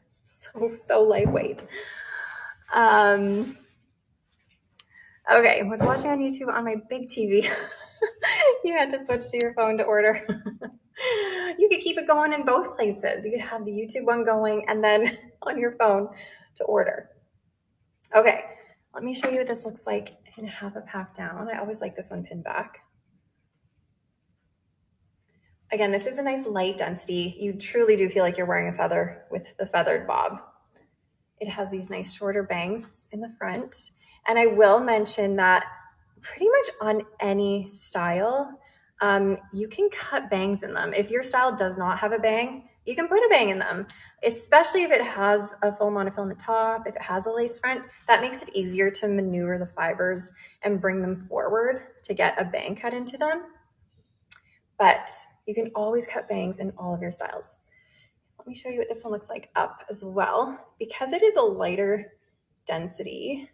Speaker 1: So lightweight. Okay, was watching on YouTube on my big TV. You had to switch to your phone to order. You could keep it going in both places. You could have the YouTube one going and then on your phone to order. Okay, let me show you what this looks like in half a pack down. I always like this one pinned back. Again, this is a nice light density. You truly do feel like you're wearing a feather with the Feathered Bob. It has these nice shorter bangs in the front. And I will mention that pretty much on any style, you can cut bangs in them. If your style does not have a bang, you can put a bang in them, especially if it has a full monofilament top, if it has a lace front. That makes it easier to maneuver the fibers and bring them forward to get a bang cut into them. But you can always cut bangs in all of your styles. Let me show you what this one looks like up as well. Because it is a lighter density,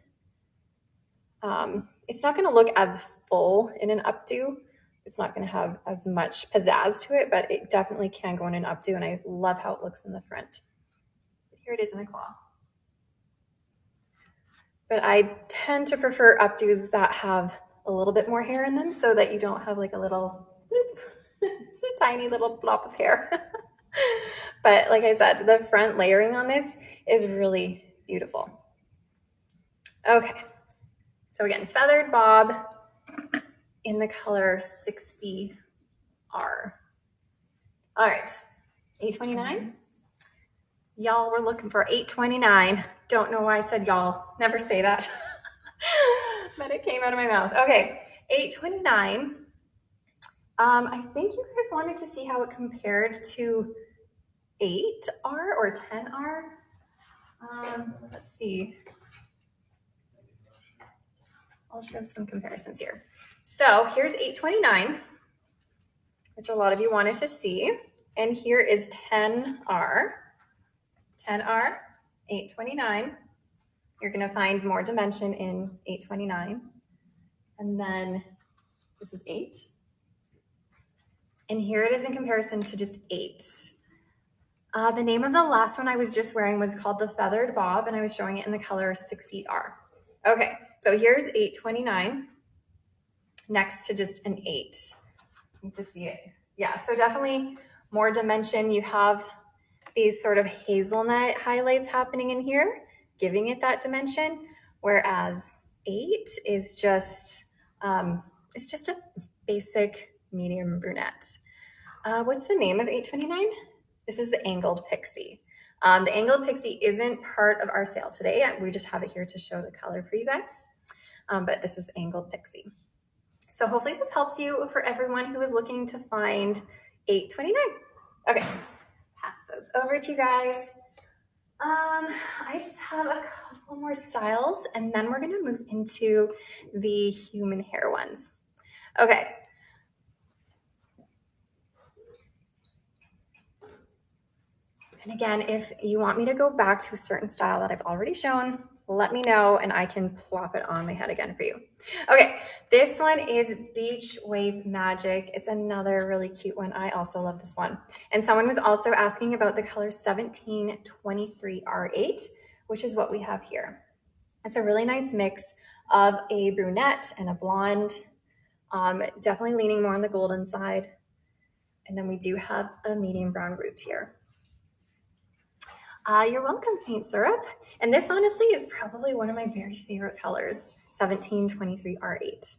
Speaker 1: it's not gonna look as full in an updo. It's not gonna have as much pizzazz to it, but it definitely can go in an updo, and I love how it looks in the front. Here it is in a claw. But I tend to prefer updos that have a little bit more hair in them so that you don't have like a little, just a tiny little blob of hair. But like I said, the front layering on this is really beautiful. Okay, so again, Feathered Bob in the color 60R. All right, 829. Y'all were looking for 829. Don't know why I said y'all. Never say that. But it came out of my mouth. Okay, 829. I think you guys wanted to see how it compared to 8R or 10R. Let's see. I'll show some comparisons here. So here's 829, which a lot of you wanted to see. And here is 10R. 10R, 829. You're gonna find more dimension in 829. And then this is 8. And here it is in comparison to just 8. The name of the last one I was just wearing was called the Feathered Bob, and I was showing it in the color 60R. Okay, so here's 829 next to just an 8. You can see it. Yeah, so definitely more dimension. You have these sort of hazelnut highlights happening in here, giving it that dimension, whereas 8 is just, it's just a basic medium brunette. What's the name of 829? This is the angled Pixie. The angled Pixie isn't part of our sale today. We just have it here to show the color for you guys. But this is the angled Pixie. So hopefully this helps you for everyone who is looking to find 829. Okay, pass those over to you guys. I just have a couple more styles and then we're gonna move into the human hair ones. Okay. And again, if you want me to go back to a certain style that I've already shown, let me know and I can plop it on my head again for you. Okay, this one is Beach Wave Magic. It's another really cute one. I also love this one. And someone was also asking about the color 1723R8, which is what we have here. It's a really nice mix of a brunette and a blonde, definitely leaning more on the golden side. And then we do have a medium brown root here. You're welcome, Paint Syrup. And this honestly is probably one of my very favorite colors, 1723 R8.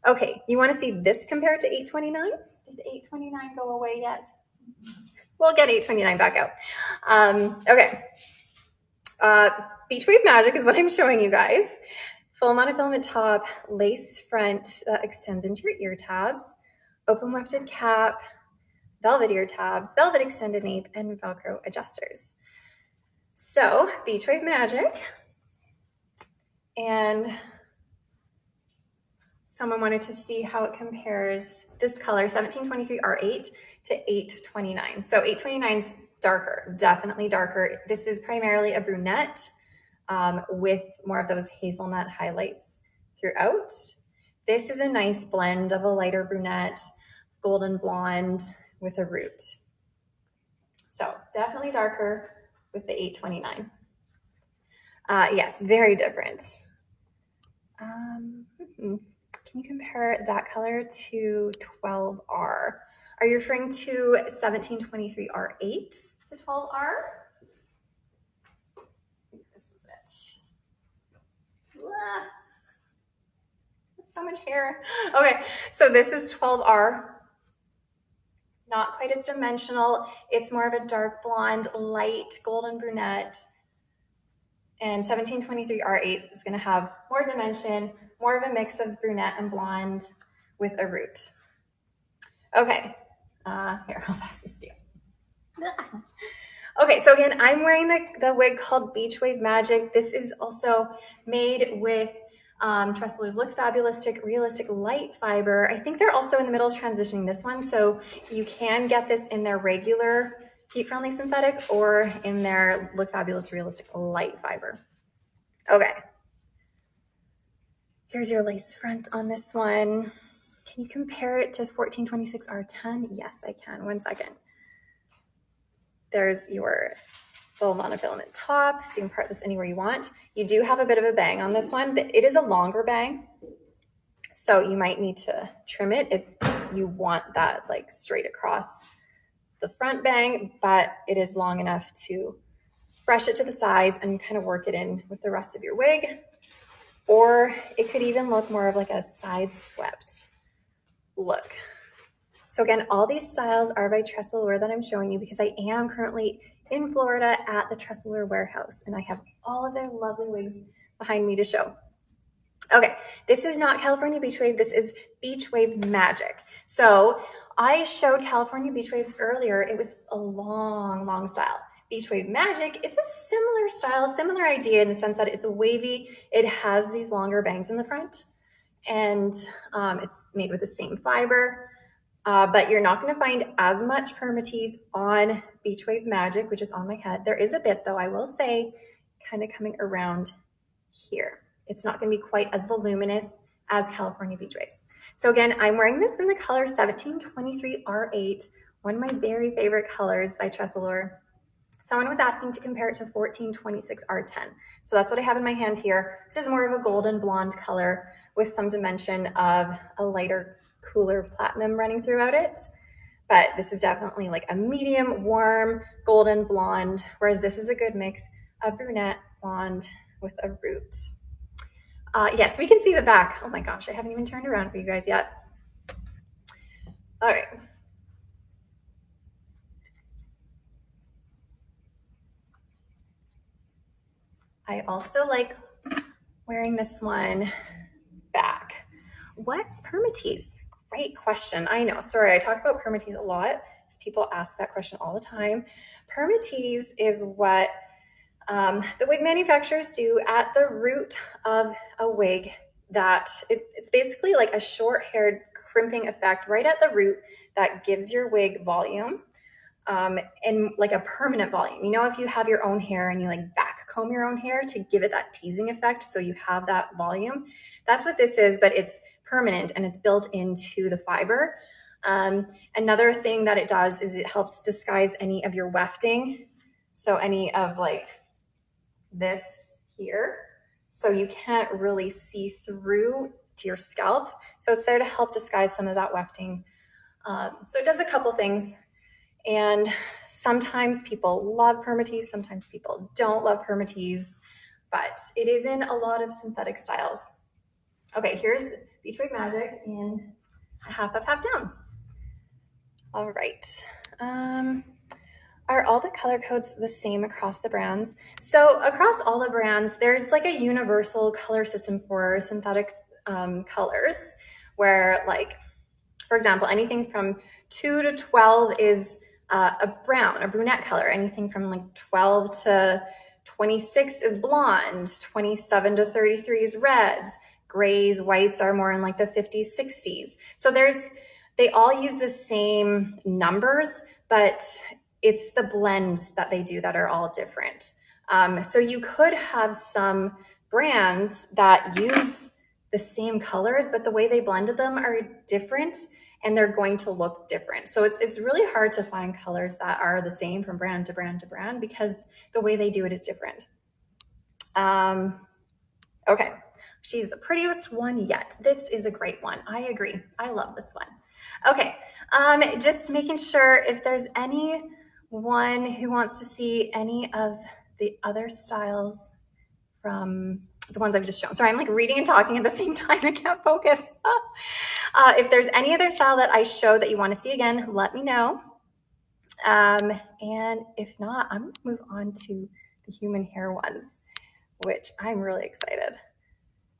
Speaker 1: Okay, you want to see this compared to 829? Did 829 go away yet? We'll get 829 back out. Okay. Beach Wave Magic is what I'm showing you guys. Full monofilament top, lace front that extends into your ear tabs, open wefted cap, velvet ear tabs, velvet extended nape, and Velcro adjusters. So, Beach Wave Magic. And someone wanted to see how it compares this color, 1723 R8 to 829. So 829 is darker, definitely darker. This is primarily a brunette with more of those hazelnut highlights throughout. This is a nice blend of a lighter brunette, golden blonde with a root. So definitely darker with the 829. Yes, very different. Can you compare that color to 12R? Are you referring to 1723 R8 to 12R? This is it. So much hair. Okay, so this is 12R. Not quite as dimensional. It's more of a dark blonde, light golden brunette. And 1723 R8 is going to have more dimension, more of a mix of brunette and blonde with a root. Okay, here, I'll pass this to you. Okay, so again, I'm wearing the wig called Beach Wave Magic. This is also made with TressAllure's Look Fabulistic Realistic Light Fiber. I think they're also in the middle of transitioning this one, so you can get this in their regular heat-friendly synthetic or in their Look Fabulous Realistic Light Fiber. Okay. Here's your lace front on this one. Can you compare it to 1426 R10? Yes, I can. One second. There's your full monofilament top, so you can part this anywhere you want. You do have a bit of a bang on this one, but it is a longer bang, so you might need to trim it if you want that like straight across the front bang, but it is long enough to brush it to the sides and kind of work it in with the rest of your wig. Or it could even look more of like a side swept look. So again, all these styles are by TressAllure that I'm showing you because I am currently in Florida at the TressAllure warehouse and I have all of their lovely wigs behind me to show. Okay, this is not California Beach Wave, this is Beach Wave Magic. So I showed California Beach Waves earlier. It was a long style. Beach Wave Magic, it's a similar style, similar idea in the sense that it's a wavy, it has these longer bangs in the front, and it's made with the same fiber. But you're not going to find as much permatease on Beach Wave Magic, which is on my head. There is a bit, though, I will say, kind of coming around here. It's not going to be quite as voluminous as California Beach Waves. So again, I'm wearing this in the color 1723 R8, one of my very favorite colors by TressAllure. Someone was asking to compare it to 1426 R10. So that's what I have in my hand here. This is more of a golden blonde color with some dimension of a lighter, cooler platinum running throughout it. But this is definitely like a medium, warm, golden blonde, whereas this is a good mix of brunette, blonde with a root. Yes, we can see the back. Oh my gosh, I haven't even turned around for you guys yet. All right. I also like wearing this one back. What's permatease? Great question. I know. Sorry, I talk about permatease a lot because people ask that question all the time. Permatease is what the wig manufacturers do at the root of a wig that it's basically like a short-haired crimping effect right at the root that gives your wig volume. And like a permanent volume. You know, if you have your own hair and you like back comb your own hair to give it that teasing effect so you have that volume, that's what this is, but it's permanent and it's built into the fiber. Another thing that it does is it helps disguise any of your wefting. So any of like this here, so you can't really see through to your scalp. So it's there to help disguise some of that wefting. So it does a couple things. And sometimes people love permatease, sometimes people don't love permatease, but it is in a lot of synthetic styles. Okay, here's Beach Wave Magic in a half up, half down. All right. Are all the color codes the same across the brands? So across all the brands, there's like a universal color system for synthetic colors where, like, for example, anything from 2 to 12 is a brown, a brunette color. Anything from like 12 to 26 is blonde. 27 to 33 is reds. Grays, whites are more in like the 50s, 60s. So they all use the same numbers, but it's the blends that they do that are all different. So you could have some brands that use the same colors, but the way they blended them are different and they're going to look different. So it's really hard to find colors that are the same from brand to brand to brand because the way they do it is different. Okay, she's the prettiest one yet. This is a great one. I agree. I love this one. Okay, just making sure if there's anyone who wants to see any of the other styles from the ones I've just shown. Sorry, I'm like reading and talking at the same time. I can't focus. If there's any other style that I show that you want to see again, let me know. And if not, I'm going to move on to the human hair ones, which I'm really excited.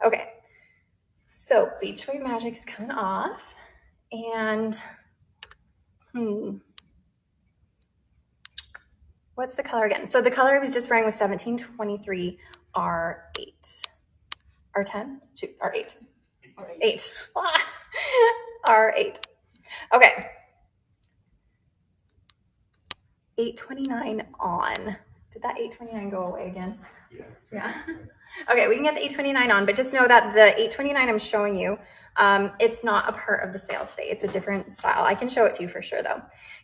Speaker 1: Okay, so Beach Wave Magic's coming off, and what's the color again? So the color I was just wearing was 1723 R8. R10? Shoot, R8. R8. R8. Okay. 829 on. Did that 829 go away again? Yeah. Okay, we can get the 829 on, but just know that the 829 I'm showing you, it's not a part of the sale today. It's a different style. I can show it to you for sure though.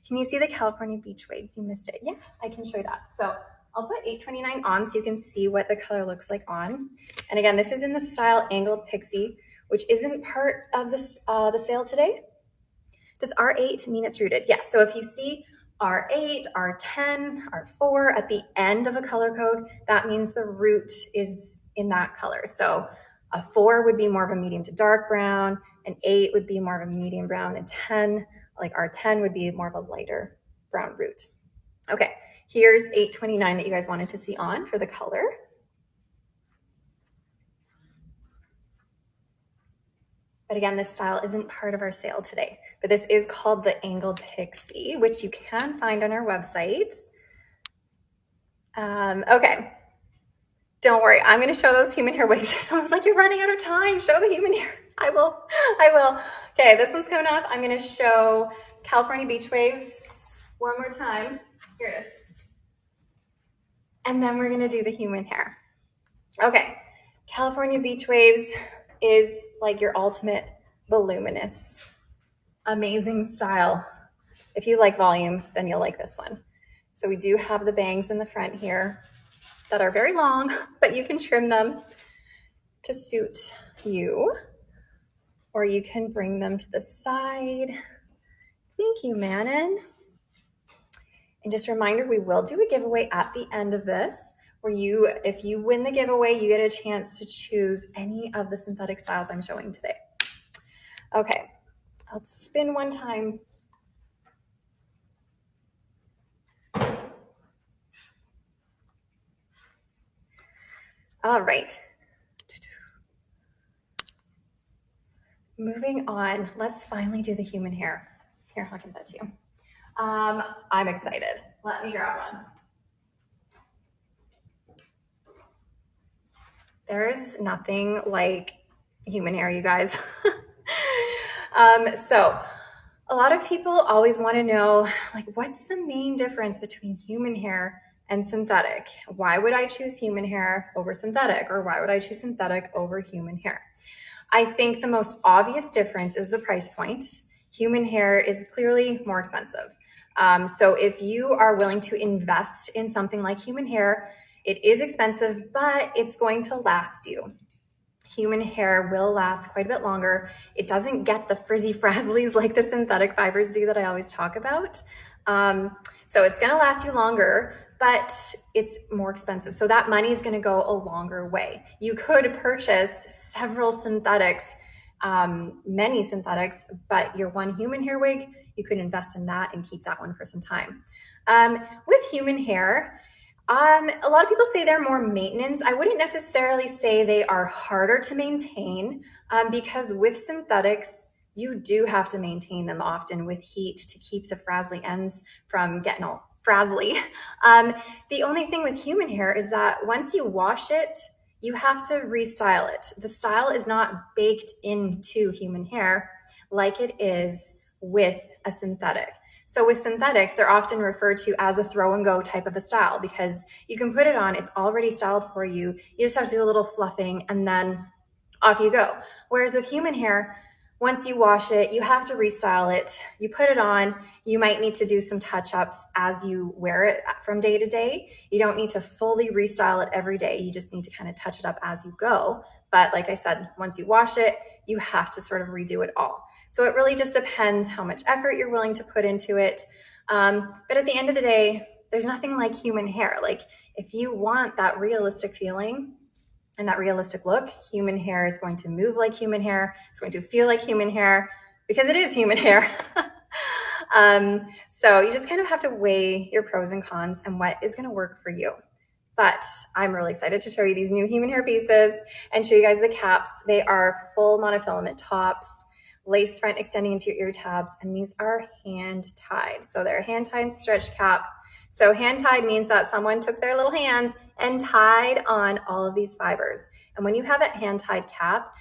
Speaker 1: Can you see the California Beach Waves? You missed it. Yeah, I can show you that. So I'll put 829 on so you can see what the color looks like on. And again, this is in the style Angled Pixie, which isn't part of this, the sale today. Does R8 mean it's rooted? Yes. So if you see R8, R10, R4 at the end of a color code, that means the root is in that color. So a 4 would be more of a medium to dark brown, an 8 would be more of a medium brown, and 10, like R10 would be more of a lighter brown root. Okay, here's 829 that you guys wanted to see on for the color. But again, this style isn't part of our sale today, but this is called the Angled Pixie, which you can find on our website. Okay, don't worry. I'm going to show those human hair wigs. Someone's like, you're running out of time. Show the human hair. I will. Okay, this one's coming up. I'm going to show California Beach Waves one more time. Here it is. And then we're going to do the human hair. Okay, California Beach Waves is like your ultimate voluminous, amazing style. If you like volume, then you'll like this one. So we do have the bangs in the front here that are very long, but you can trim them to suit you, or you can bring them to the side. Thank you, Manon. And just a reminder, we will do a giveaway at the end of this, where if you win the giveaway, you get a chance to choose any of the synthetic styles I'm showing today. Okay, I'll spin one time. All right. Moving on, let's finally do the human hair. Here, I'll give that to you. I'm excited. Let me grab one. There's nothing like human hair, you guys. So a lot of people always want to know, like, what's the main difference between human hair and synthetic? Why would I choose human hair over synthetic? Or why would I choose synthetic over human hair? I think the most obvious difference is the price point. Human hair is clearly more expensive. So if you are willing to invest in something like human hair, It is expensive, but it's going to last you. Human hair will last quite a bit longer. It doesn't get the frizzy frazzlies like the synthetic fibers do that I always talk about. So it's gonna last you longer, but it's more expensive. So that money is gonna go a longer way. You could purchase several synthetics, many synthetics, but your one human hair wig, you could invest in that and keep that one for some time. With human hair, a lot of people say they're more maintenance. I wouldn't necessarily say they are harder to maintain because with synthetics, you do have to maintain them often with heat to keep the frazzly ends from getting all frazzly. The only thing with human hair is that once you wash it, you have to restyle it. The style is not baked into human hair like it is with a synthetic. So with synthetics, they're often referred to as a throw and go type of a style because you can put it on, it's already styled for you. You just have to do a little fluffing and then off you go. Whereas with human hair, once you wash it, you have to restyle it. You put it on, you might need to do some touch-ups as you wear it from day to day. You don't need to fully restyle it every day. You just need to kind of touch it up as you go. But like I said, once you wash it, you have to sort of redo it all. So it really just depends how much effort you're willing to put into it. But at the end of the day, there's nothing like human hair. Like if you want that realistic feeling and that realistic look, human hair is going to move like human hair. It's going to feel like human hair because it is human hair. So you just kind of have to weigh your pros and cons and what is going to work for you. But I'm really excited to show you these new human hair pieces and show you guys the caps. They are full monofilament tops, lace front extending into your ear tabs, and these are hand tied. So they're hand tied stretch cap. So hand tied means that someone took their little hands and tied on all of these fibers. And when you have a hand tied cap,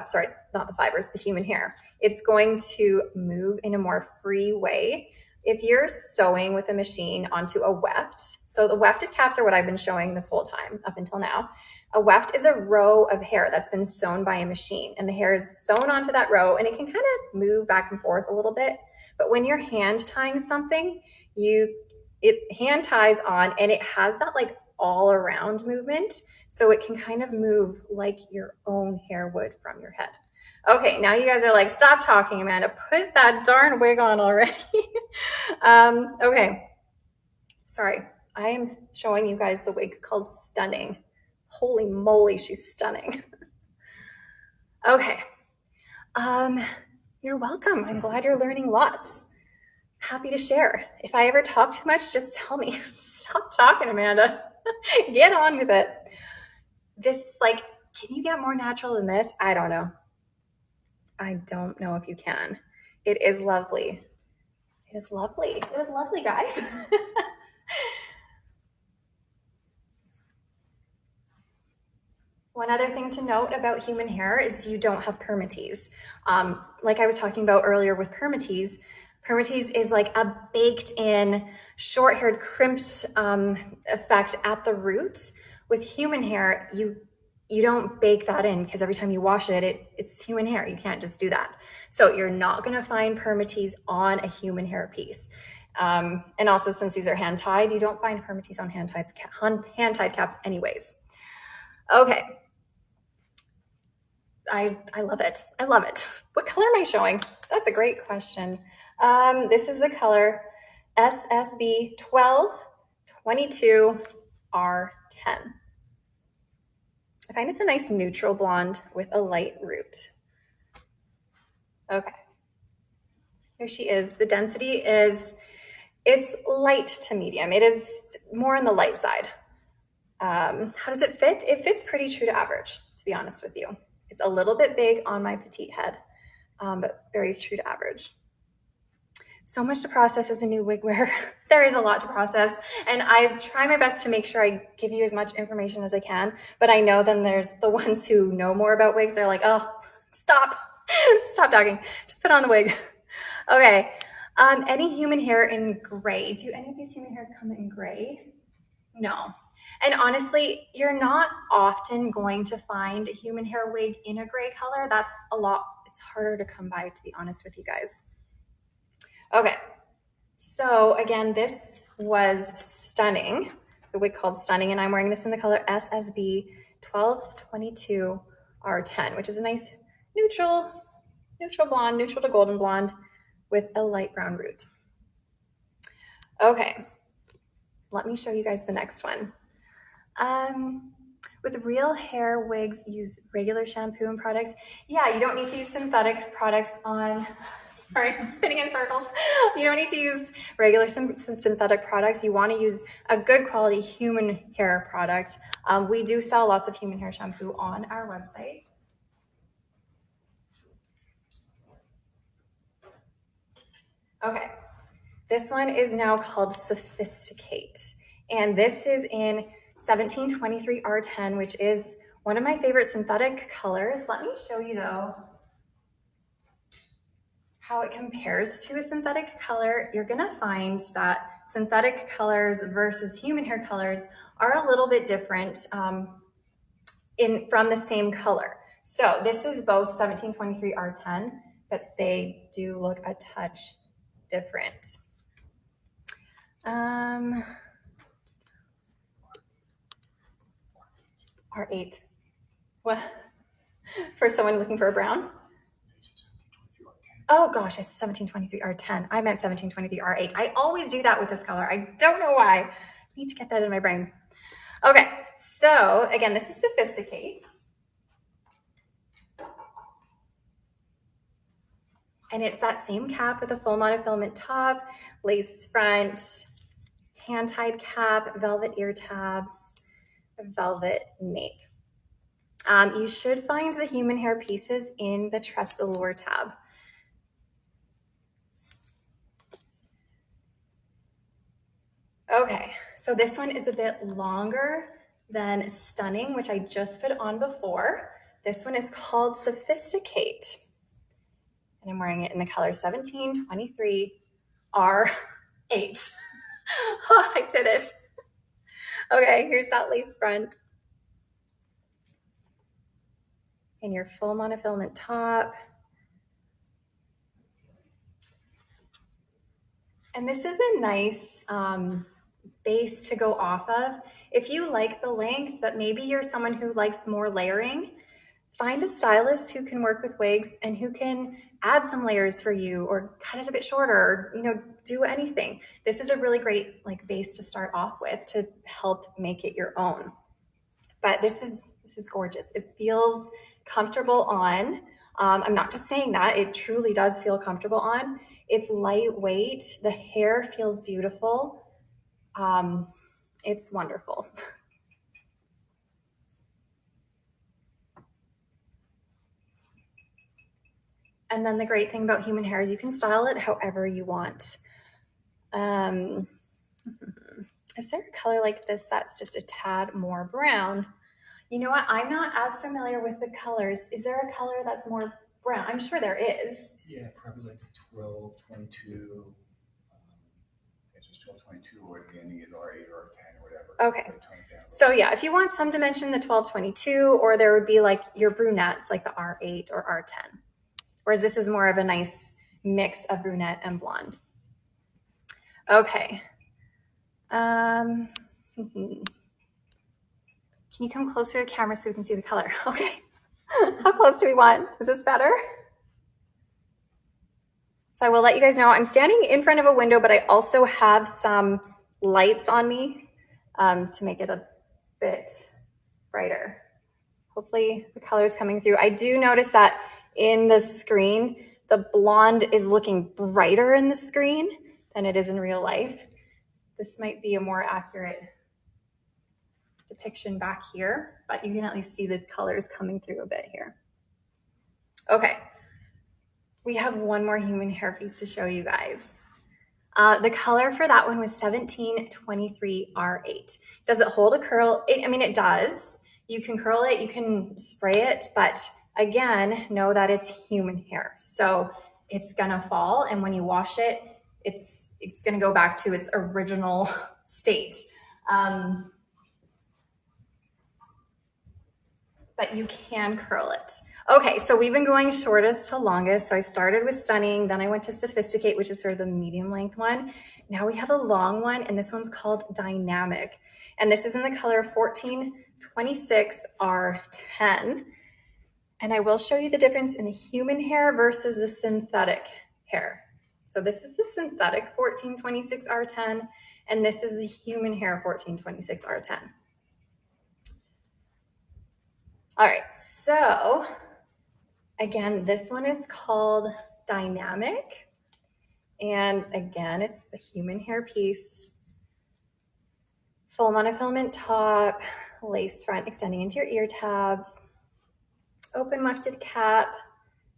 Speaker 1: sorry, not the fibers, the human hair, it's going to move in a more free way. If you're sewing with a machine onto a weft, so the wefted caps are what I've been showing this whole time up until now. A weft is a row of hair that's been sewn by a machine, and the hair is sewn onto that row, and it can kind of move back and forth a little bit. But when you're hand tying something, it hand ties on, and it has that like all around movement, so it can kind of move like your own hair would from your head. Okay, now you guys are like, stop talking, Amanda. Put that darn wig on already. Okay, sorry. I am showing you guys the wig called Stunning. Holy moly, she's stunning. Okay. You're welcome. I'm glad you're learning lots. Happy to share. If I ever talk too much, just tell me. Stop talking, Amanda. Get on with it. This, like, can you get more natural than this? I don't know. I don't know if you can. It is lovely. It is lovely. It is lovely, guys. One other thing to note about human hair is you don't have permatease. Like I was talking about earlier with permatease, permatease is like a baked in short-haired crimped effect at the root. With human hair, you don't bake that in because every time you wash it, it's human hair. You can't just do that. So you're not gonna find permatease on a human hair piece. And also since these are hand-tied, you don't find permatease on hand-tied caps anyways. Okay. I love it. I love it. What color am I showing? That's a great question. This is the color SSB 1222 R10. I find it's a nice neutral blonde with a light root. Okay. Here she is. The density is, it's light to medium. It is more on the light side. How does it fit? It fits pretty true to average, to be honest with you. It's a little bit big on my petite head, but very true to average. So much to process as a new wig wearer. There is a lot to process, and I try my best to make sure I give you as much information as I can, but I know then there's the ones who know more about wigs. They're like, oh, stop, stop talking. Just put on the wig. Okay, any human hair in gray? Do any of these human hair come in gray? No. And honestly, you're not often going to find a human hair wig in a gray color. That's a lot, it's harder to come by, to be honest with you guys. Okay, so again, this was Stunning the wig called Stunning, and I'm wearing this in the color SSB 1222 R10, which is a nice neutral blonde, neutral to golden blonde with a light brown root. Okay, let me show you guys the next one. With real hair wigs, use regular shampoo and products. Yeah, you don't need to use synthetic products on, sorry, I'm spinning in circles. You don't need to use regular synthetic products. You want to use a good quality human hair product. We do sell lots of human hair shampoo on our website. Okay, this one is now called Sophisticate. And this is in 1723 R10, which is one of my favorite synthetic colors. Let me show you though how it compares to a synthetic color. You're gonna find that synthetic colors versus human hair colors are a little bit different from the same color. So this is both 1723 R10, but they do look a touch different. R8. What? For someone looking for a brown? Oh gosh, I said 1723 R10. I meant 1723 R8. I always do that with this color. I don't know why. I need to get that in my brain. Okay, so again, this is Sophisticate. And it's that same cap with a full monofilament top, lace front, hand-tied cap, velvet ear tabs, velvet nape. You should find the human hair pieces in the TressAllure tab. Okay, so this one is a bit longer than Stunning, which I just put on before. This one is called Sophisticate. And I'm wearing it in the color 1723 R8. Oh, I did it. Okay, here's that lace front. And your full monofilament top. And this is a nice base to go off of. If you like the length, but maybe you're someone who likes more layering, find a stylist who can work with wigs and who can add some layers for you or cut it a bit shorter, or, you know, do anything. This is a really great like base to start off with to help make it your own. But this is gorgeous. It feels comfortable on. I'm not just saying that, it truly does feel comfortable on. It's lightweight. The hair feels beautiful. It's wonderful. And then the great thing about human hair is you can style it however you want. Is there a color like this that's just a tad more brown? You know what? I'm not as familiar with the colors. Is there a color that's more brown? I'm sure there is.
Speaker 3: Yeah, probably like 1222. It's just 1222, or the ending is R8 or R10 or whatever.
Speaker 1: Okay. So yeah, if you want some dimension, the 1222, or there would be like your brunettes, like the R8 or R10. Whereas this is more of a nice mix of brunette and blonde. Okay. Can you come closer to the camera so we can see the color? Okay. How close do we want? Is this better? So I will let you guys know I'm standing in front of a window, but I also have some lights on me to make it a bit brighter. Hopefully the color is coming through. I do notice that in the screen, the blonde is looking brighter in the screen than it is in real life. This might be a more accurate depiction back here, but you can at least see the colors coming through a bit here. Okay, we have one more human hair piece to show you guys. The color for that one was 1723 R8. Does it hold a curl? I mean, it does. You can curl it, you can spray it, but again, know that it's human hair. So it's gonna fall, and when you wash it, it's gonna go back to its original state. but you can curl it. Okay, so we've been going shortest to longest. So I started with stunning, then I went to sophisticate, which is sort of the medium length one. Now we have a long one, and this one's called dynamic. And this is in the color 1426 R10. And I will show you the difference in the human hair versus the synthetic hair. So this is the synthetic 1426 R10, and this is the human hair 1426 R10. All right, so again, this one is called dynamic. And again, it's the human hair piece, full monofilament top, lace front extending into your ear tabs, open wefted cap,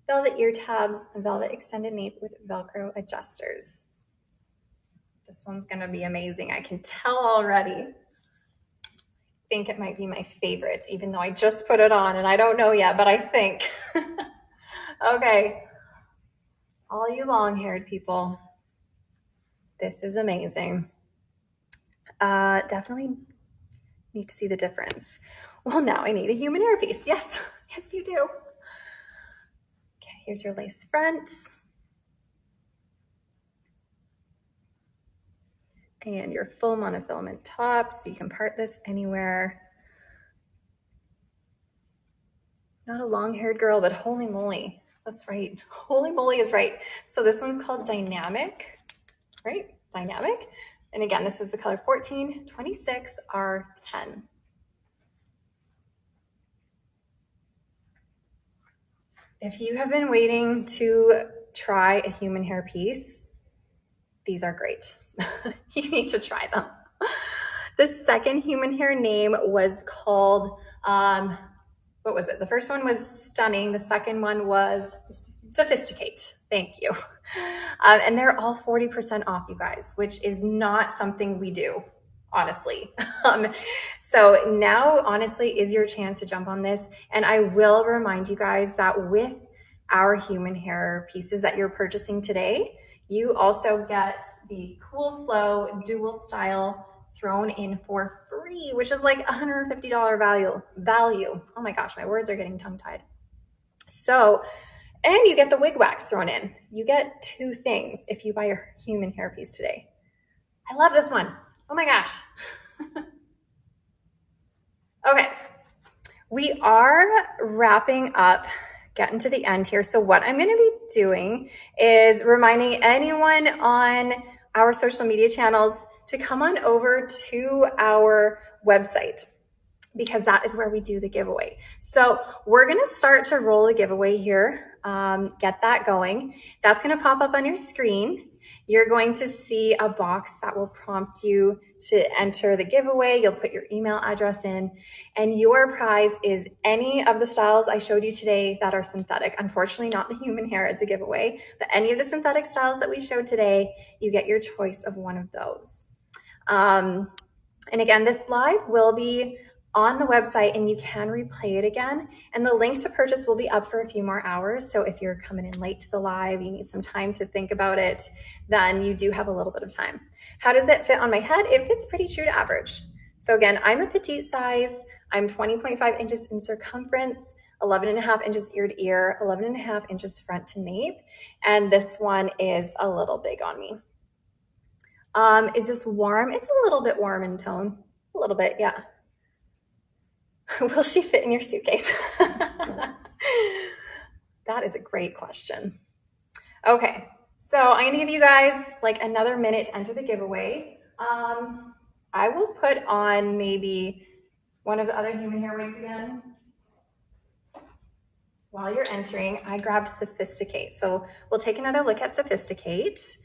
Speaker 1: velvet ear tabs, and velvet extended nape with Velcro adjusters. This one's gonna be amazing. I can tell already. I think it might be my favorite, even though I just put it on and I don't know yet, but I think. Okay, all you long-haired people, this is amazing. Definitely need to see the difference. Well, now I need a human hair piece. Yes, yes you do. Okay, here's your lace front. And your full monofilament top, so you can part this anywhere. Not a long-haired girl, but holy moly, that's right. Holy moly is right. So this one's called dynamic, right? Dynamic. And again, this is the color 1426 R10. If you have been waiting to try a human hair piece, these are great. You need to try them. The second human hair name was called, what was it? The first one was stunning. The second one was sophisticate. Thank you. And they're all 40% off, you guys, which is not something we do, honestly. So now, honestly, is your chance to jump on this. And I will remind you guys that with our human hair pieces that you're purchasing today, you also get the Cool Flow dual style thrown in for free, which is like $150 value. Oh my gosh, my words are getting tongue-tied. So, and you get the wig wax thrown in. You get two things if you buy a human hair piece today. I love this one. Oh my gosh. Okay, we are wrapping up, getting to the end here. So what I'm going to be doing is reminding anyone on our social media channels to come on over to our website, because that is where we do the giveaway. So we're going to start to roll the giveaway here. Get that going. That's going to pop up on your screen. You're going to see a box that will prompt you to enter the giveaway. You'll put your email address in, and your prize is any of the styles I showed you today that are synthetic. Unfortunately, not the human hair as a giveaway, but any of the synthetic styles that we showed today, you get your choice of one of those. And again, this live will be on the website and you can replay it again. And the link to purchase will be up for a few more hours. So if you're coming in late to the live, you need some time to think about it, then you do have a little bit of time. How does it fit on my head? It fits pretty true to average. So again, I'm a petite size. I'm 20.5 inches in circumference, 11.5 inches ear to ear, 11.5 inches front to nape. And this one is a little big on me. Is this warm? It's a little bit warm in tone. A little bit, yeah. Will she fit in your suitcase? That is a great question. Okay, so I'm gonna give you guys like another minute to enter the giveaway. I will put on maybe one of the other human hair wigs again. While you're entering, I grabbed Sophisticate. So we'll take another look at Sophisticate.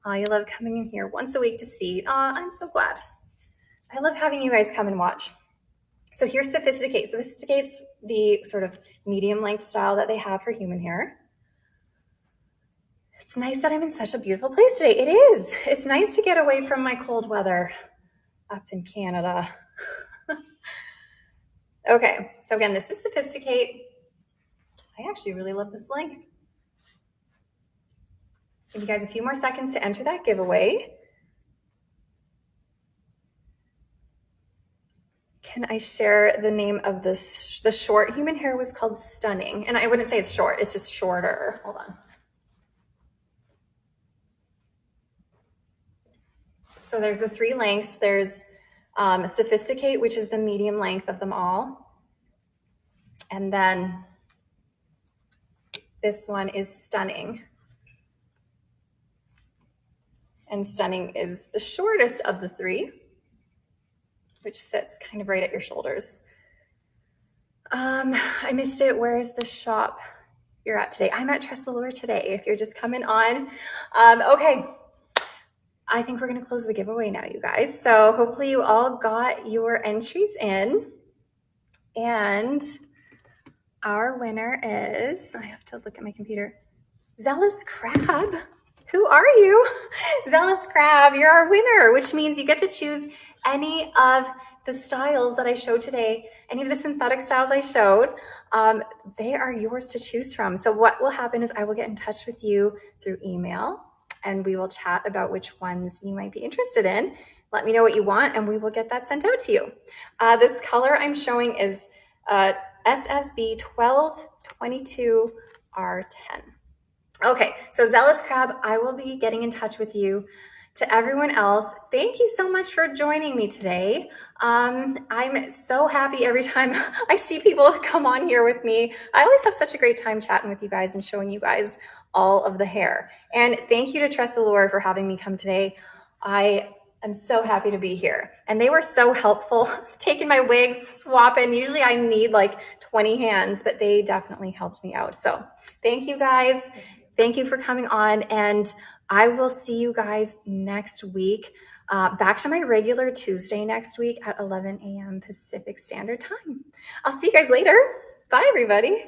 Speaker 1: I love coming in here once a week to see. I'm so glad. I love having you guys come and watch. So here's Sophisticate. Sophisticate's the sort of medium length style that they have for human hair. It's nice that I'm in such a beautiful place today. It is. It's nice to get away from my cold weather up in Canada. Okay, so again, this is Sophisticate. I actually really love this length. Give you guys a few more seconds to enter that giveaway. can I share the name of this? The short human hair was called Stunning. And I wouldn't say it's short, it's just shorter. Hold on. So there's the 3 lengths. There's Sophisticate, which is the medium length of them all. And then this one is Stunning. And Stunning is the shortest of the 3, which sits kind of right at your shoulders. I missed it. Where is the shop you're at today? I'm at TressAllure today, if you're just coming on. Okay, I think we're gonna close the giveaway now, you guys. So hopefully you all got your entries in. And our winner is, I have to look at my computer, Zealous Crab. Who are you? Zealous Crab, you're our winner, which means you get to choose any of the styles that I showed today, any of the synthetic styles I showed. They are yours to choose from. So what will happen is I will get in touch with you through email and we will chat about which ones you might be interested in. Let me know what you want and we will get that sent out to you. This color I'm showing is SSB 1222R10. Okay, so Zealous Crab, I will be getting in touch with you. To everyone else, thank you so much for joining me today. I'm so happy every time I see people come on here with me. I always have such a great time chatting with you guys and showing you guys all of the hair. And thank you to TressAllure for having me come today. I am so happy to be here. And they were so helpful, taking my wigs, swapping. Usually I need like 20 hands, but they definitely helped me out. So thank you guys. Thank you for coming on, and I will see you guys next week. Back to my regular Tuesday next week at 11 a.m. Pacific Standard Time. I'll see you guys later. Bye, everybody.